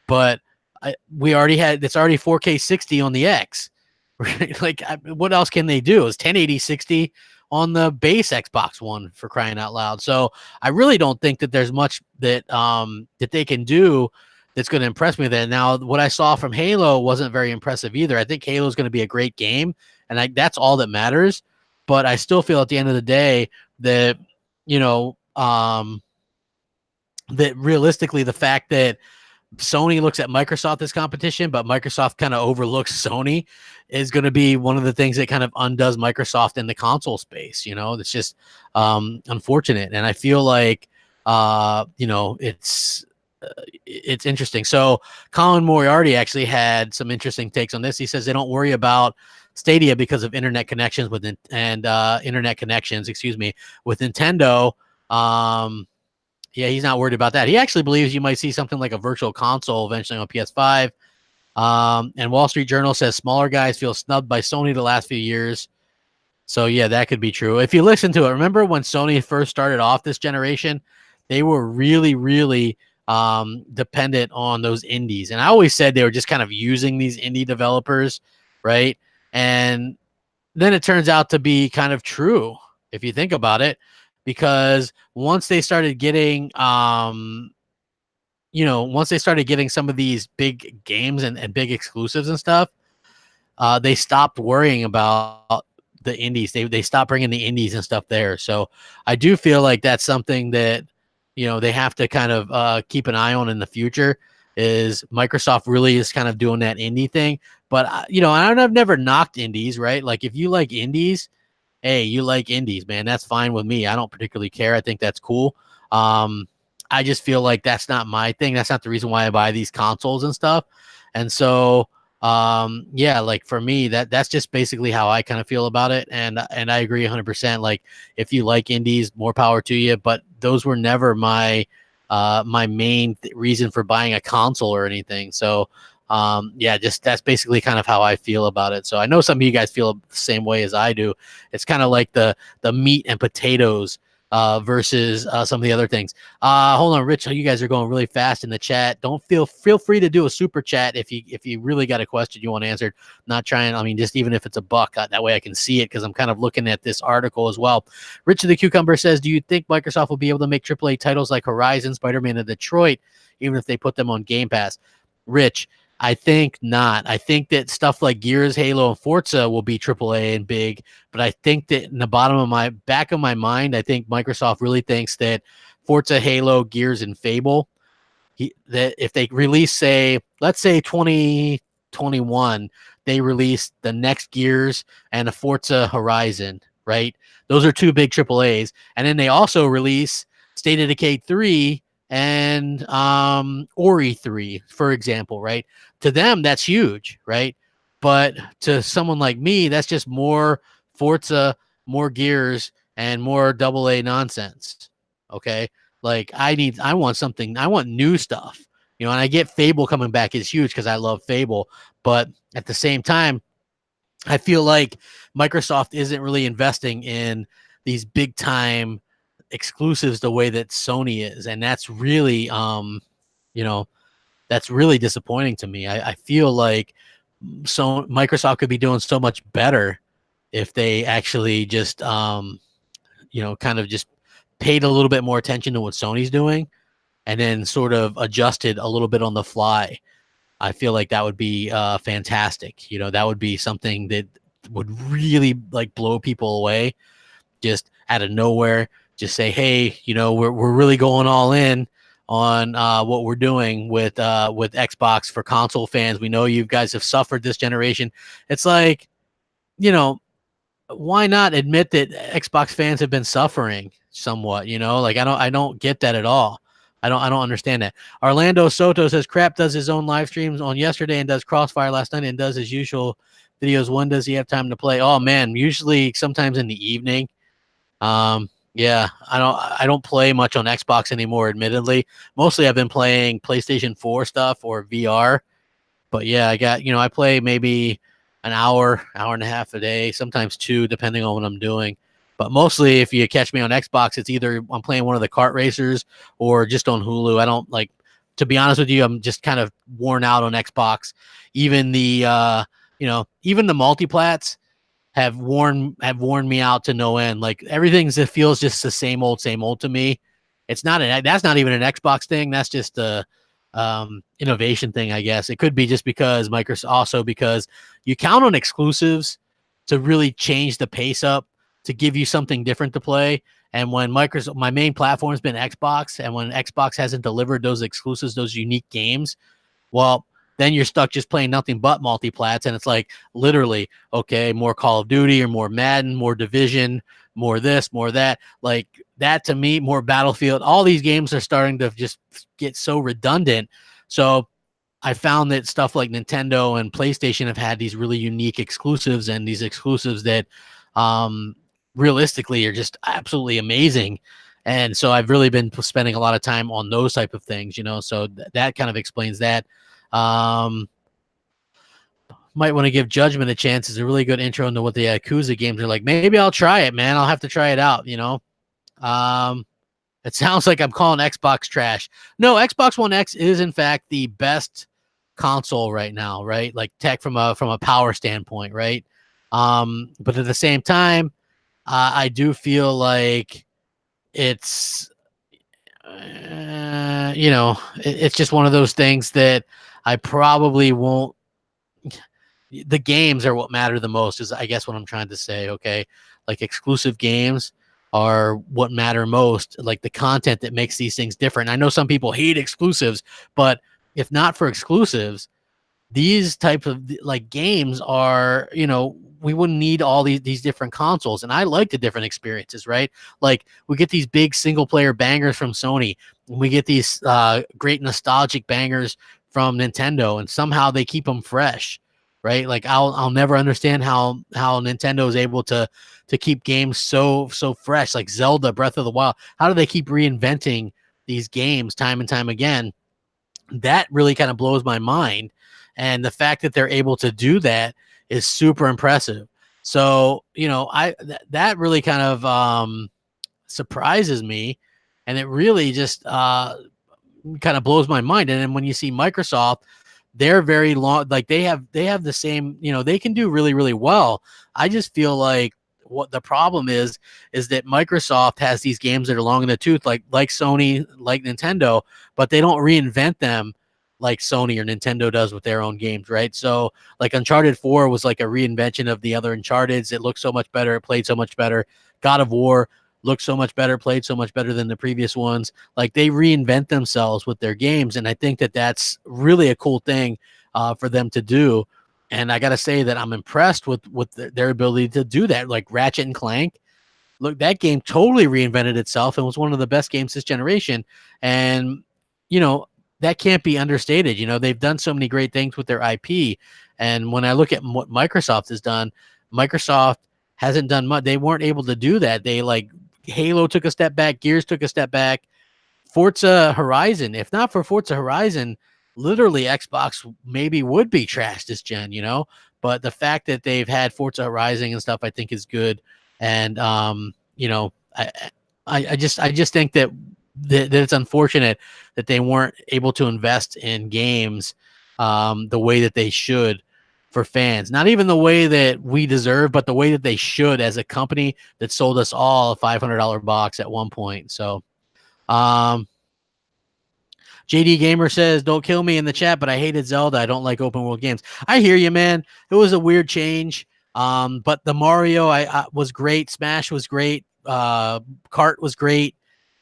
but it's already 4K 60 on the X. Right? Like what else can they do? It's 1080 60 on the base Xbox One, for crying out loud. So I really don't think that there's much that they can do that's going to impress me there. Now, what I saw from Halo wasn't very impressive either. I think Halo is going to be a great game, and that's all that matters. But I still feel at the end of the day that, that realistically, the fact that Sony looks at Microsoft as competition, but Microsoft kind of overlooks Sony is going to be one of the things that kind of undoes Microsoft in the console space. It's just unfortunate. And I feel like, it's interesting. So Colin Moriarty actually had some interesting takes on this. He says they don't worry about Stadia because of internet connections with internet connections, with Nintendo. Yeah, he's not worried about that. He actually believes you might see something like a virtual console eventually on PS5. And Wall Street Journal says smaller guys feel snubbed by Sony the last few years. So yeah, that could be true. If you listen to it, remember when Sony first started off this generation, they were really, really dependent on those indies. And I always said they were just kind of using these indie developers, right? And then it turns out to be kind of true if you think about it, because once they started getting some of these big games and big exclusives and stuff, they stopped worrying about the indies. They stopped bringing the indies and stuff there. So I do feel like that's something that they have to kind of keep an eye on in the future. Is Microsoft really is kind of doing that indie thing? But I've never knocked indies, right? Like if you like indies, hey, you like indies, man, that's fine with me. I don't particularly care. I think that's cool. I just feel like that's not my thing. That's not the reason why I buy these consoles and stuff. And so, yeah, like for me, that's just basically how I kind of feel about it. And I agree 100%. Like if you like indies, more power to you. But those were never my main reason for buying a console or anything. So, yeah, just that's basically kind of how I feel about it. So I know some of you guys feel the same way as I do. It's kind of like the meat and potatoes versus some of the other things. Hold on, Rich, you guys are going really fast in the chat. Don't feel free to do a super chat if you really got a question you want answered. Not trying, I mean, just even if it's a buck, that way I can see it because I'm kind of looking at this article as well. Rich the Cucumber says, do you think Microsoft will be able to make AAA titles like Horizon, Spider-Man, and Detroit, even if they put them on Game Pass? Rich, I think not. I think that stuff like Gears, Halo, and Forza will be AAA and big, but I think that in the back of my mind, I think Microsoft really thinks that Forza, Halo, Gears, and Fable, that if they release, let's say 2021, they release the next Gears and a Forza Horizon, right? Those are two big AAAs, and then they also release State of Decay 3 and Ori 3, for example, right? To them, that's huge, right? But to someone like me, that's just more Forza, more Gears, and more AA nonsense. Okay, like I want new stuff, and I get Fable coming back is huge because I love Fable, but at the same time, I feel like Microsoft isn't really investing in these big time exclusives the way that Sony is, and that's really that's really disappointing to me. I feel like Microsoft could be doing so much better if they actually just kind of just paid a little bit more attention to what Sony's doing and then sort of adjusted a little bit on the fly, I feel like that would be fantastic. You know, that would be something that would really like blow people away just out of nowhere. Just say, hey, you know, we're really going all in on what we're doing with Xbox for console fans. We know you guys have suffered this generation. It's like, you know, why not admit that Xbox fans have been suffering somewhat? You know, like I don't get that at all. I don't understand that. Orlando Soto says Crap does his own live streams on yesterday and does Crossfire last night and does his usual videos. When does he have time to play? Oh man, usually sometimes in the evening. Yeah, I don't play much on Xbox anymore, admittedly. Mostly I've been playing PlayStation 4 stuff or VR. But yeah, I got, you know, I play maybe an hour and a half a day, sometimes two, depending on what I'm doing. But mostly if you catch me on Xbox, it's either I'm playing one of the kart racers or just on Hulu. I don't like, to be honest with you, I'm just kind of worn out on Xbox. Even the you know, even the multiplats have worn me out to no end. Like it feels just the same old to me. It's not that's not even an Xbox thing. That's just a innovation thing, I guess. It could be just because Microsoft, also because you count on exclusives to really change the pace up, to give you something different to play. And when Microsoft, my main platform has been Xbox, and when Xbox hasn't delivered those exclusives, those unique games, well, then you're stuck just playing nothing but multiplats, and it's like literally, okay, more Call of Duty or more Madden, more Division, more this, more that. Like that to me, more Battlefield. All these games are starting to just get so redundant. So I found that stuff like Nintendo and PlayStation have had these really unique exclusives, and these exclusives that realistically are just absolutely amazing. And so I've really been spending a lot of time on those type of things, you know, so that kind of explains that. Might want to give Judgment a chance. It's a really good intro into what the Yakuza games are like. Maybe I'll try it, man. I'll have to try it out, you know. It sounds like I'm calling Xbox trash. No, Xbox One X is in fact the best console right now, right? Like tech from a power standpoint, right? But at the same time, I do feel like it's you know, it's just one of those things that I probably won't. The games are what matter the most, is I guess what I'm trying to say. Okay, like exclusive games are what matter most, like the content that makes these things different. I know some people hate exclusives, but if not for exclusives, these types of like games are, you know, we wouldn't need all these different consoles. And I like the different experiences, right? Like we get these big single player bangers from Sony, and we get these great nostalgic bangers from Nintendo, and somehow they keep them fresh, right? Like I'll never understand how Nintendo is able to keep games so fresh, like Zelda Breath of the Wild. How do they keep reinventing these games time and time again? That really kind of blows my mind. And the fact that they're able to do that is super impressive. So, you know, that really kind of surprises me, and it really just kind of blows my mind. And then when you see Microsoft, they're very long, like they have the same, you know, they can do really, really well. I just feel like what the problem is that Microsoft has these games that are long in the tooth, like Sony, like Nintendo, but they don't reinvent them like Sony or Nintendo does with their own games, right? So like Uncharted 4 was like a reinvention of the other Uncharteds. It looked so much better, it played so much better. God of War looked so much better, played so much better than the previous ones. Like they reinvent themselves with their games, and I think that that's really a cool thing for them to do. And I got to say that I'm impressed with their ability to do that. Like Ratchet and Clank, look, that game totally reinvented itself and was one of the best games this generation. And you know, that can't be understated. You know, they've done so many great things with their IP. And when I look at what Microsoft has done, Microsoft hasn't done much. They weren't able to do that. They like Halo took a step back, Gears took a step back, Forza Horizon. If not for Forza Horizon, literally Xbox maybe would be trashed this gen, you know. But the fact that they've had Forza Horizon and stuff, I think is good. And you know, I just think that it's unfortunate that they weren't able to invest in games the way that they should. for fans. Not even the way that we deserve, but the way that they should as a company that sold us all a $500 box at one point. So, JD Gamer says, "Don't kill me" in the chat, but I hated Zelda. I don't like open world games. I hear you, man. It was a weird change. But the Mario I was great. Smash was great. Kart was great.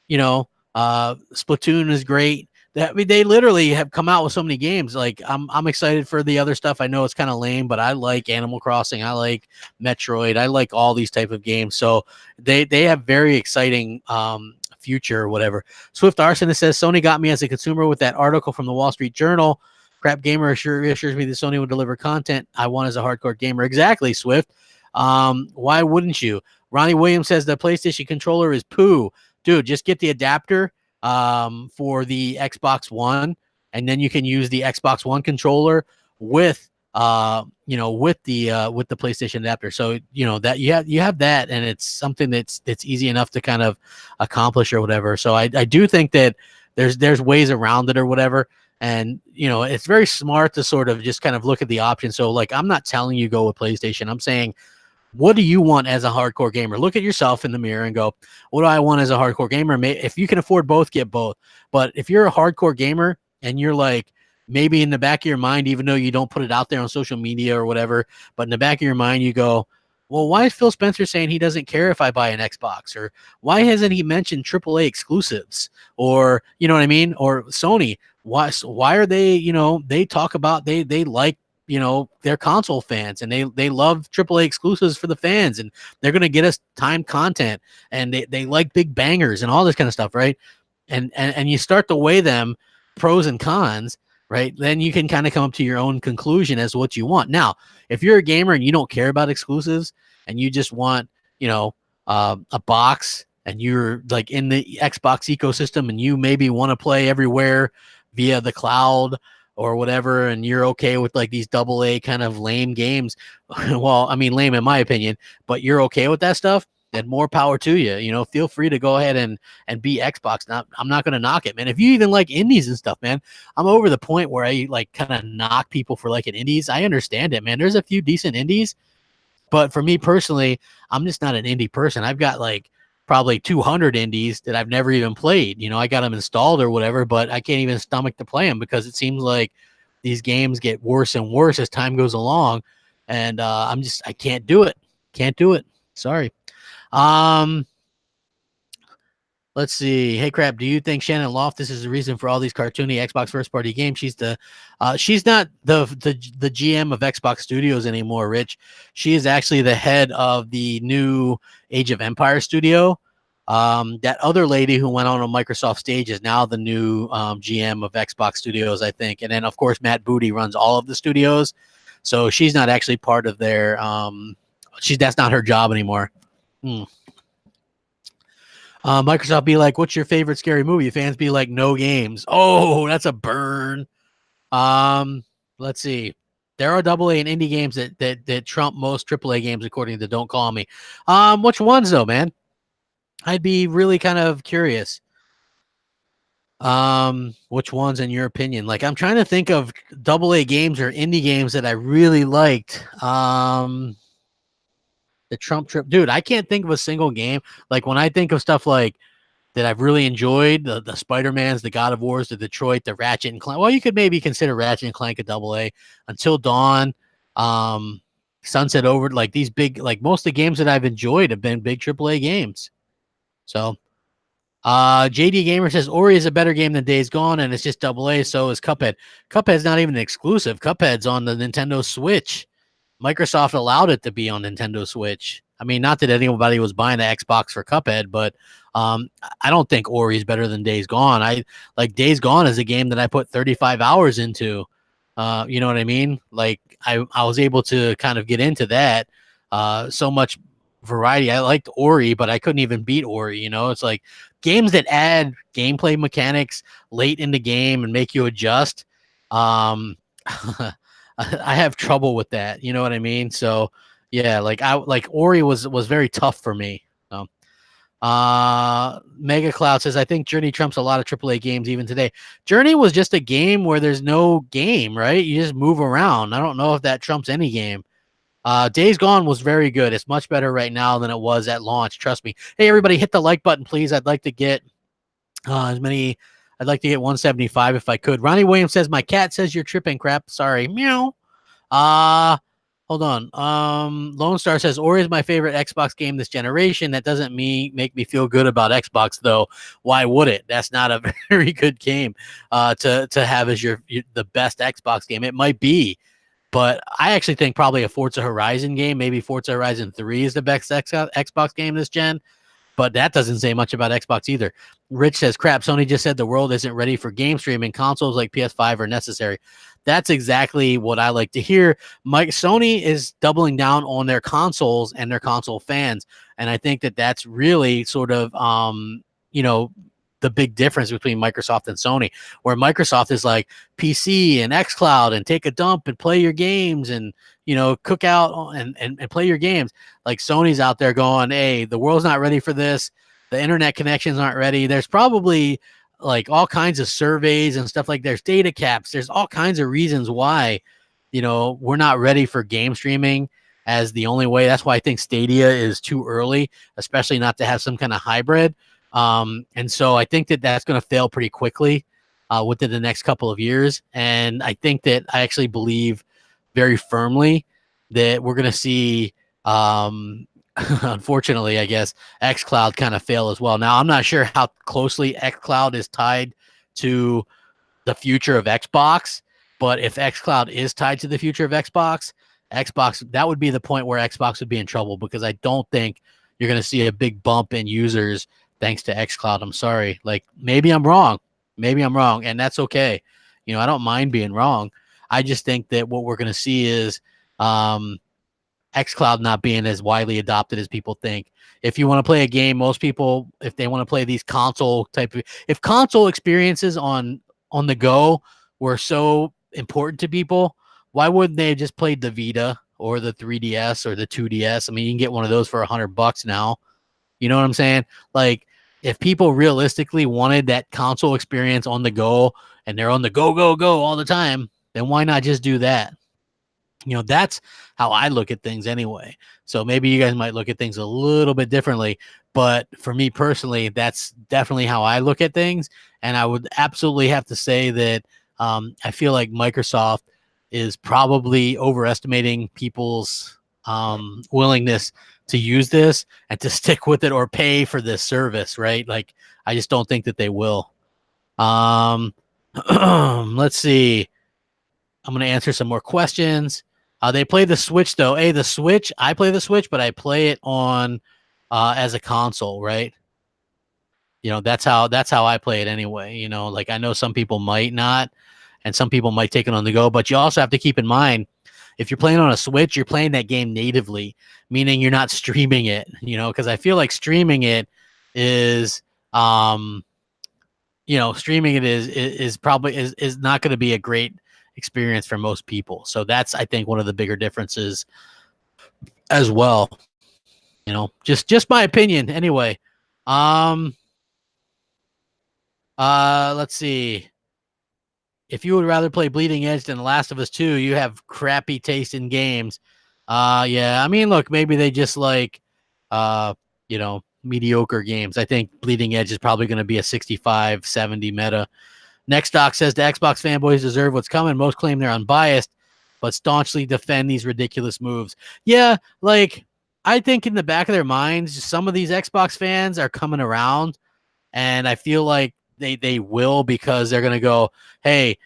Splatoon is great. I mean, they literally have come out with so many games. Like I'm excited for the other stuff. I know it's kind of lame, but I like Animal Crossing. I like Metroid. I like all these type of games. So they have very exciting future or whatever. Swift Arsonist says Sony got me as a consumer with that article from the Wall Street Journal. Crapgamer reassures me that Sony will deliver content I want as a hardcore gamer. Exactly, Swift. Why wouldn't you? Ronnie Williams says the PlayStation controller is poo. Dude, just get the adapter for the Xbox One, and then you can use the Xbox One controller with with the PlayStation adapter. So that you have that, and it's something that's easy enough to kind of accomplish or whatever. So I do think that there's ways around it or whatever. And it's very smart to sort of just kind of look at the options. So like, I'm not telling you go with PlayStation. I'm saying, what do you want as a hardcore gamer? Look at yourself in the mirror and go, what do I want as a hardcore gamer? If you can afford both, get both. But if you're a hardcore gamer and you're like, maybe in the back of your mind, even though you don't put it out there on social media or whatever, but in the back of your mind, you go, well, why is Phil Spencer saying he doesn't care if I buy an Xbox? Or why hasn't he mentioned AAA exclusives? Or, you know what I mean? Or Sony, why are they, they talk about, they like, they're console fans, and they love AAA exclusives for the fans, and they're going to get us timed content, and they like big bangers and all this kind of stuff, right? And you start to weigh them pros and cons, right? Then you can kind of come up to your own conclusion as to what you want. Now, if you're a gamer and you don't care about exclusives and you just want, a box, and you're like in the Xbox ecosystem and you maybe want to play everywhere via the cloud or whatever, and you're okay with like these AA kind of lame games, well, I mean, lame in my opinion, but you're okay with that stuff, then more power to you. Feel free to go ahead and be Xbox. I'm not going to knock it, man. If you even like indies and stuff, man, I'm over the point where I like kind of knock people for liking indies. I understand it, man. There's a few decent indies, but for me personally, I'm just not an indie person. I've got like probably 200 indies that I've never even played. I got them installed or whatever, but I can't even stomach to play them because it seems like these games get worse and worse as time goes along. And I can't do it. Can't do it. Sorry. Let's see. Hey, Crap, do you think Shannon Loftus is the reason for all these cartoony Xbox first-party games? She's not the GM of Xbox Studios anymore, Rich. She is actually the head of the new Age of Empires studio. That other lady who went on a Microsoft stage is now the new GM of Xbox Studios, I think. And then, of course, Matt Booty runs all of the studios. So she's not actually part of their that's not her job anymore. Microsoft be like, what's your favorite scary movie? Fans be like, no games. Oh, that's a burn. Let's see. There are AA and indie games that trump most AAA games, according to Don't Call Me. Which ones though, man? I'd be really kind of curious. Which ones in your opinion? Like, I'm trying to think of AA games or indie games that I really liked. The Trump trip, dude, I can't think of a single game. Like when I think of stuff like that I've really enjoyed, the Spider-Mans, the God of Wars, the Detroit, the Ratchet and Clank. Well, you could maybe consider Ratchet and Clank a AA. Until Dawn, Sunset Over, like these big, like most of the games that I've enjoyed have been big AAA games. So JD Gamer says Ori is a better game than Days Gone, and it's just AA, so is Cuphead. Cuphead's not even an exclusive. Cuphead's on the Nintendo Switch. Microsoft allowed it to be on Nintendo Switch. I mean, not that anybody was buying the Xbox for Cuphead, but I don't think Ori is better than Days Gone. I like Days Gone is a game that I put 35 hours into. You know what I mean? Like I was able to kind of get into that. So much variety. I liked Ori, but I couldn't even beat Ori. It's like games that add gameplay mechanics late in the game and make you adjust. I have trouble with that. You know what I mean? So yeah, like Ori was very tough for me. So, Mega Cloud says, I think Journey trumps a lot of AAA games even today. Journey was just a game where there's no game, right? You just move around. I don't know if that trumps any game. Days Gone was very good. It's much better right now than it was at launch. Trust me. Hey, everybody, hit the like button, please. I'd like to get as many. I'd like to get 175 if I could. Ronnie Williams says, my cat says you're tripping, crap. Sorry. Meow. Hold on. Lone Star says Ori is my favorite Xbox game this generation. That doesn't make me feel good about Xbox though. Why would it? That's not a very good game to have as your the best Xbox game. It might be, but I actually think probably a Forza Horizon game, maybe Forza Horizon 3 is the best Xbox game this gen. But that doesn't say much about Xbox either. Rich says, crap, Sony just said the world isn't ready for game streaming. Consoles like PS5 are necessary. That's exactly what I like to hear. Sony is doubling down on their consoles and their console fans. And I think that that's really sort of, the big difference between Microsoft and Sony, where Microsoft is like PC and xCloud and take a dump and play your games and, cook out and play your games. Like Sony's out there going, hey, the world's not ready for this. The internet connections aren't ready. There's probably like all kinds of surveys and stuff like there's data caps. There's all kinds of reasons why, we're not ready for game streaming as the only way. That's why I think Stadia is too early, especially not to have some kind of hybrid. And so I think that that's going to fail pretty quickly within the next couple of years. And I think that I actually believe very firmly that we're going to see, unfortunately, I guess, xCloud kind of fail as well. Now, I'm not sure how closely xCloud is tied to the future of Xbox, but if xCloud is tied to the future of Xbox, that would be the point where Xbox would be in trouble, because I don't think you're going to see a big bump in users thanks to xCloud. I'm sorry. Like, maybe I'm wrong. And that's okay. I don't mind being wrong. I just think that what we're going to see is xCloud not being as widely adopted as people think. If you want to play a game, most people, if they want to play these console type of, if console experiences on the go were so important to people, why wouldn't they have just played the Vita or the 3DS or the 2DS? I mean, you can get one of those for $100 now. You know what I'm saying? Like, if people realistically wanted that console experience on the go and they're on the go all the time, then why not just do that? That's how I look at things anyway. So maybe you guys might look at things a little bit differently, but for me personally, that's definitely how I look at things. And I would absolutely have to say that I feel like Microsoft is probably overestimating people's willingness to use this and to stick with it or pay for this service, right? Like, I just don't think that they will. Let's see. I'm going to answer some more questions. They play the Switch though. Hey, the Switch, I play the Switch, but I play it on as a console, right? That's how I play it anyway. Like, I know some people might not, and some people might take it on the go, but you also have to keep in mind, if you're playing on a Switch, you're playing that game natively, meaning you're not streaming it, because I feel like streaming it is, streaming it is probably is not going to be a great experience for most people. So that's, I think, one of the bigger differences as well. Just my opinion anyway. Let's see. If you would rather play Bleeding Edge than The Last of Us 2, you have crappy taste in games. Yeah, I mean, look, maybe they just like, mediocre games. I think Bleeding Edge is probably going to be a 65, 70 meta. Next Doc says the Xbox fanboys deserve what's coming. Most claim they're unbiased, but staunchly defend these ridiculous moves. Yeah, like, I think in the back of their minds, some of these Xbox fans are coming around, and I feel like they will, because they're going to go, hey,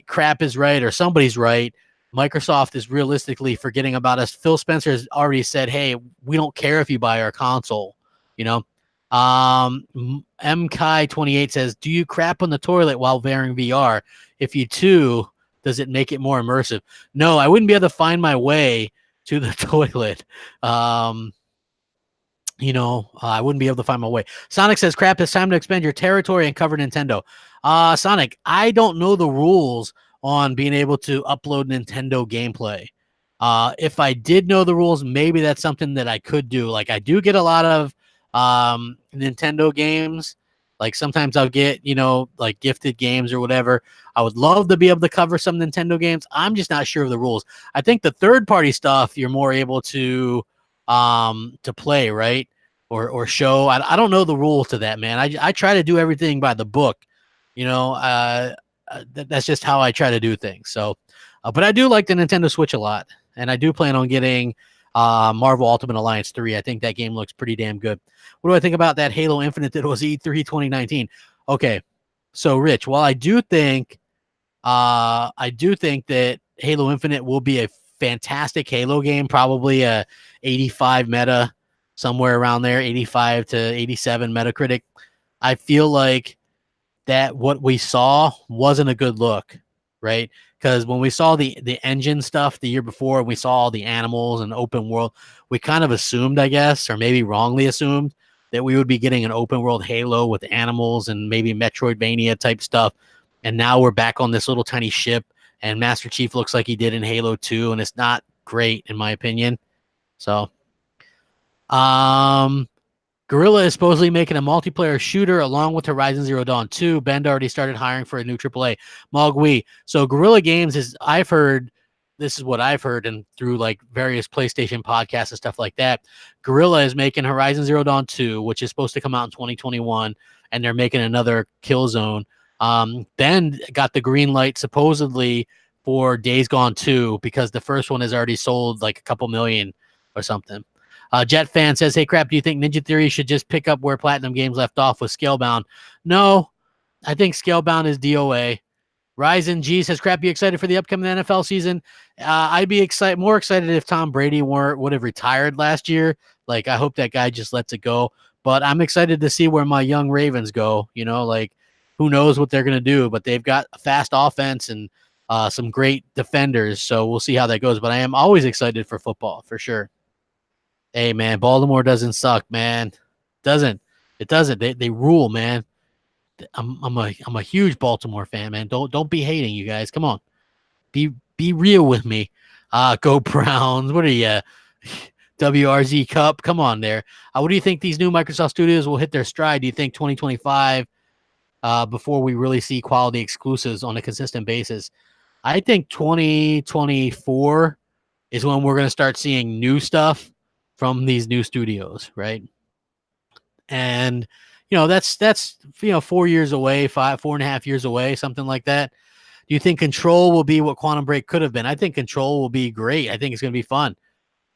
crap is right, or somebody's right. Microsoft is realistically forgetting about us. Phil Spencer has already said, hey, we don't care if you buy our console. MKai28 says, do you crap on the toilet while wearing VR? If you do, does it make it more immersive? No, I wouldn't be able to find my way to the toilet. I wouldn't be able to find my way. Sonic says, crap, it's time to expand your territory and cover Nintendo. Sonic, I don't know the rules on being able to upload Nintendo gameplay. If I did know the rules, maybe that's something that I could do. Like, I do get a lot of Nintendo games. Like sometimes I'll get, like gifted games or whatever. I would love to be able to cover some Nintendo games. I'm just not sure of the rules. I think the third party stuff you're more able to play, right? Or show. I don't know the rules to that, man. I try to do everything by the book. That's just how I try to do things. So, but I do like the Nintendo Switch a lot, and I do plan on getting Marvel Ultimate Alliance 3. I think that game looks pretty damn good. What do I think about that Halo Infinite that was E3 2019? Okay, so Rich, while I do think that Halo Infinite will be a fantastic Halo game, probably a 85 meta, somewhere around there, 85 to 87 Metacritic. I feel like that what we saw wasn't a good look, right? Because when we saw the engine stuff the year before, we saw all the animals and open world, we kind of assumed, I guess, or maybe wrongly assumed, that we would be getting an open world Halo with animals and maybe Metroidvania type stuff. And now we're back on this little tiny ship, and Master Chief looks like he did in Halo 2, and it's not great in my opinion. So, Guerrilla is supposedly making a multiplayer shooter along with Horizon Zero Dawn 2. Bend already started hiring for a new AAA. Mogwai. So Guerrilla Games this is what I've heard and through like various PlayStation podcasts and stuff like that. Guerrilla is making Horizon Zero Dawn 2, which is supposed to come out in 2021, and they're making another Killzone. Bend got the green light supposedly for Days Gone 2 because the first one has already sold like a couple million or something. Jet Fan says, hey, Crap, do you think Ninja Theory should just pick up where Platinum Games left off with Scalebound? No, I think Scalebound is DOA. Ryzen G says, Crap, you excited for the upcoming NFL season? I'd be more excited if Tom Brady would have retired last year. Like, I hope that guy just lets it go. But I'm excited to see where my young Ravens go. Like, who knows what they're going to do. But they've got a fast offense and some great defenders. So we'll see how that goes. But I am always excited for football, for sure. Hey, man, Baltimore doesn't suck, man. It doesn't. They rule, man. I'm a huge Baltimore fan, man. Don't be hating, you guys. Come on, be real with me. Go Browns. What are you, WRZ Cup? Come on, there. What do you think these new Microsoft Studios will hit their stride? Do you think 2025 before we really see quality exclusives on a consistent basis? I think 2024 is when we're going to start seeing new stuff from these new studios, right? And that's 4 years away, 4.5 years away, something like that. Do you think Control will be what Quantum Break could have been? I think Control will be great. I think it's going to be fun.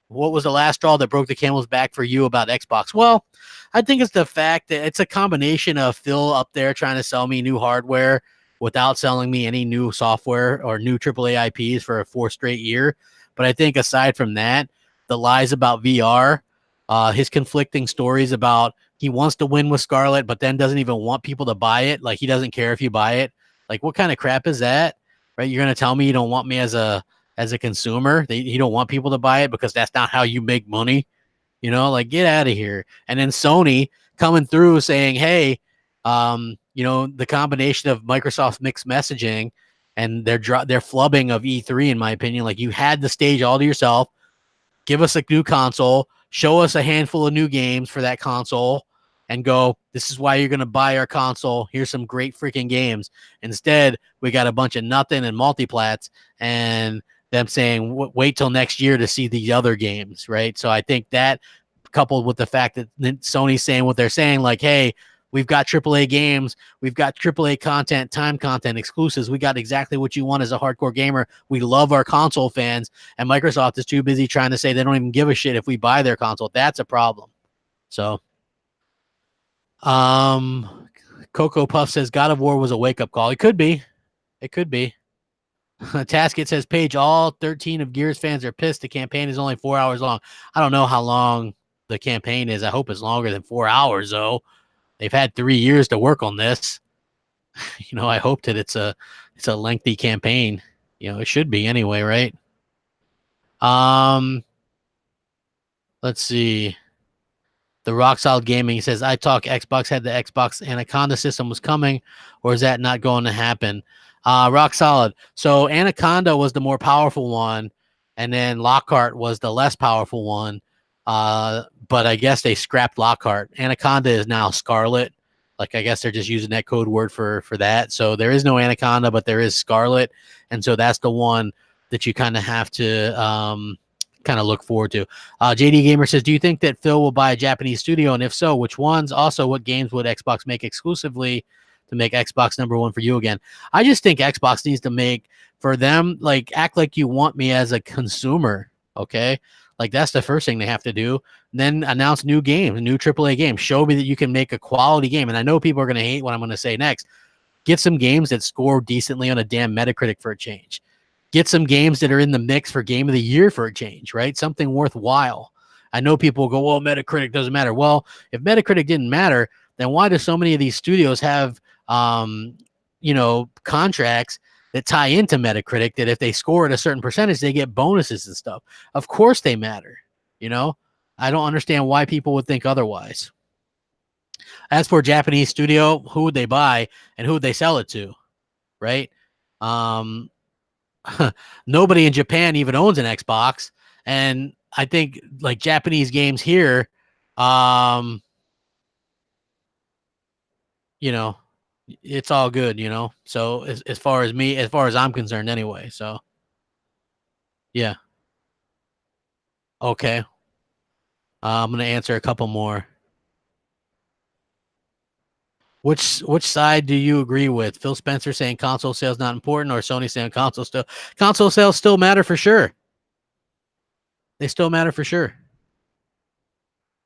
What was the last straw that broke the camel's back for you about Xbox? Well, I think it's the fact that it's a combination of Phil up there trying to sell me new hardware without selling me any new software or new AAA IPs for a 4 straight year. But I think aside from that, the lies about VR, his conflicting stories about he wants to win with Scarlett, but then doesn't even want people to buy it. Like, he doesn't care if you buy it. Like, what kind of crap is that? Right? You're going to tell me you don't want me as a consumer? You don't want people to buy it because that's not how you make money? Like, get out of here. And then Sony coming through saying, hey, the combination of Microsoft's mixed messaging and their flubbing of E3, in my opinion, like, you had the stage all to yourself. Give us a new console, show us a handful of new games for that console, and go, this is why you're going to buy our console. Here's some great freaking games. Instead, we got a bunch of nothing and multiplats and them saying, wait till next year to see the other games, right? So I think that, coupled with the fact that Sony's saying what they're saying, like, hey, we've got AAA games, we've got AAA content, time content, exclusives. We got exactly what you want as a hardcore gamer. We love our console fans, and Microsoft is too busy trying to say they don't even give a shit if we buy their console. That's a problem. So, Coco Puff says God of War was a wake-up call. It could be. It could be. Tasket says, Paige, all 13 of Gears fans are pissed. The campaign is only 4 hours long. I don't know how long the campaign is. I hope it's longer than 4 hours, though. They've had 3 years to work on this. I hope that it's a lengthy campaign. It should be anyway, right? Let's see. The Rock Solid Gaming says, I talk Xbox had the Xbox Anaconda system was coming, or is that not going to happen? Rock Solid. So Anaconda was the more powerful one, and then Lockhart was the less powerful one. But I guess they scrapped Lockhart. Anaconda is now Scarlet. Like, I guess they're just using that code word for that. So there is no Anaconda, but there is Scarlet. And so that's the one that you kind of have to kind of look forward to. JD Gamer says, do you think that Phil will buy a Japanese studio? And if so, which ones? Also, what games would Xbox make exclusively to make Xbox #1 for you again? I just think Xbox needs to make, for them, like, act like you want me as a consumer, okay? Like, that's the first thing they have to do. Then announce new games, new AAA games. Show me that you can make a quality game. And I know people are going to hate what I'm going to say next. Get some games that score decently on a damn Metacritic for a change. Get some games that are in the mix for Game of the Year for a change, right? Something worthwhile. I know people will go, well, Metacritic doesn't matter. Well, if Metacritic didn't matter, then why do so many of these studios have, contracts that tie into Metacritic, that if they score at a certain percentage, they get bonuses and stuff? Of course they matter. I don't understand why people would think otherwise. As for Japanese studio, who would they buy and who would they sell it to, right? Nobody in Japan even owns an Xbox, and I think, like, Japanese games here, it's all good, so as far as I'm concerned anyway. So yeah. Okay. I'm gonna answer a couple more. Which side do you agree with? Phil Spencer saying console sales not important, or Sony saying console sales still matter for sure? They still matter for sure.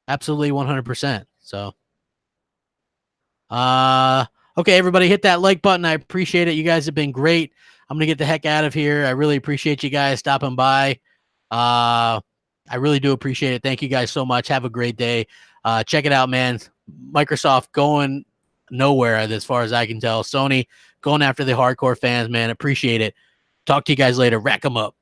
Absolutely 100%. So okay, everybody, hit that like button. I appreciate it. You guys have been great. I'm gonna get the heck out of here. I really appreciate you guys stopping by. I really do appreciate it. Thank you guys so much. Have a great day. Check it out, man. Microsoft going nowhere as far as I can tell. Sony going after the hardcore fans, man. Appreciate it. Talk to you guys later. Rack 'em up.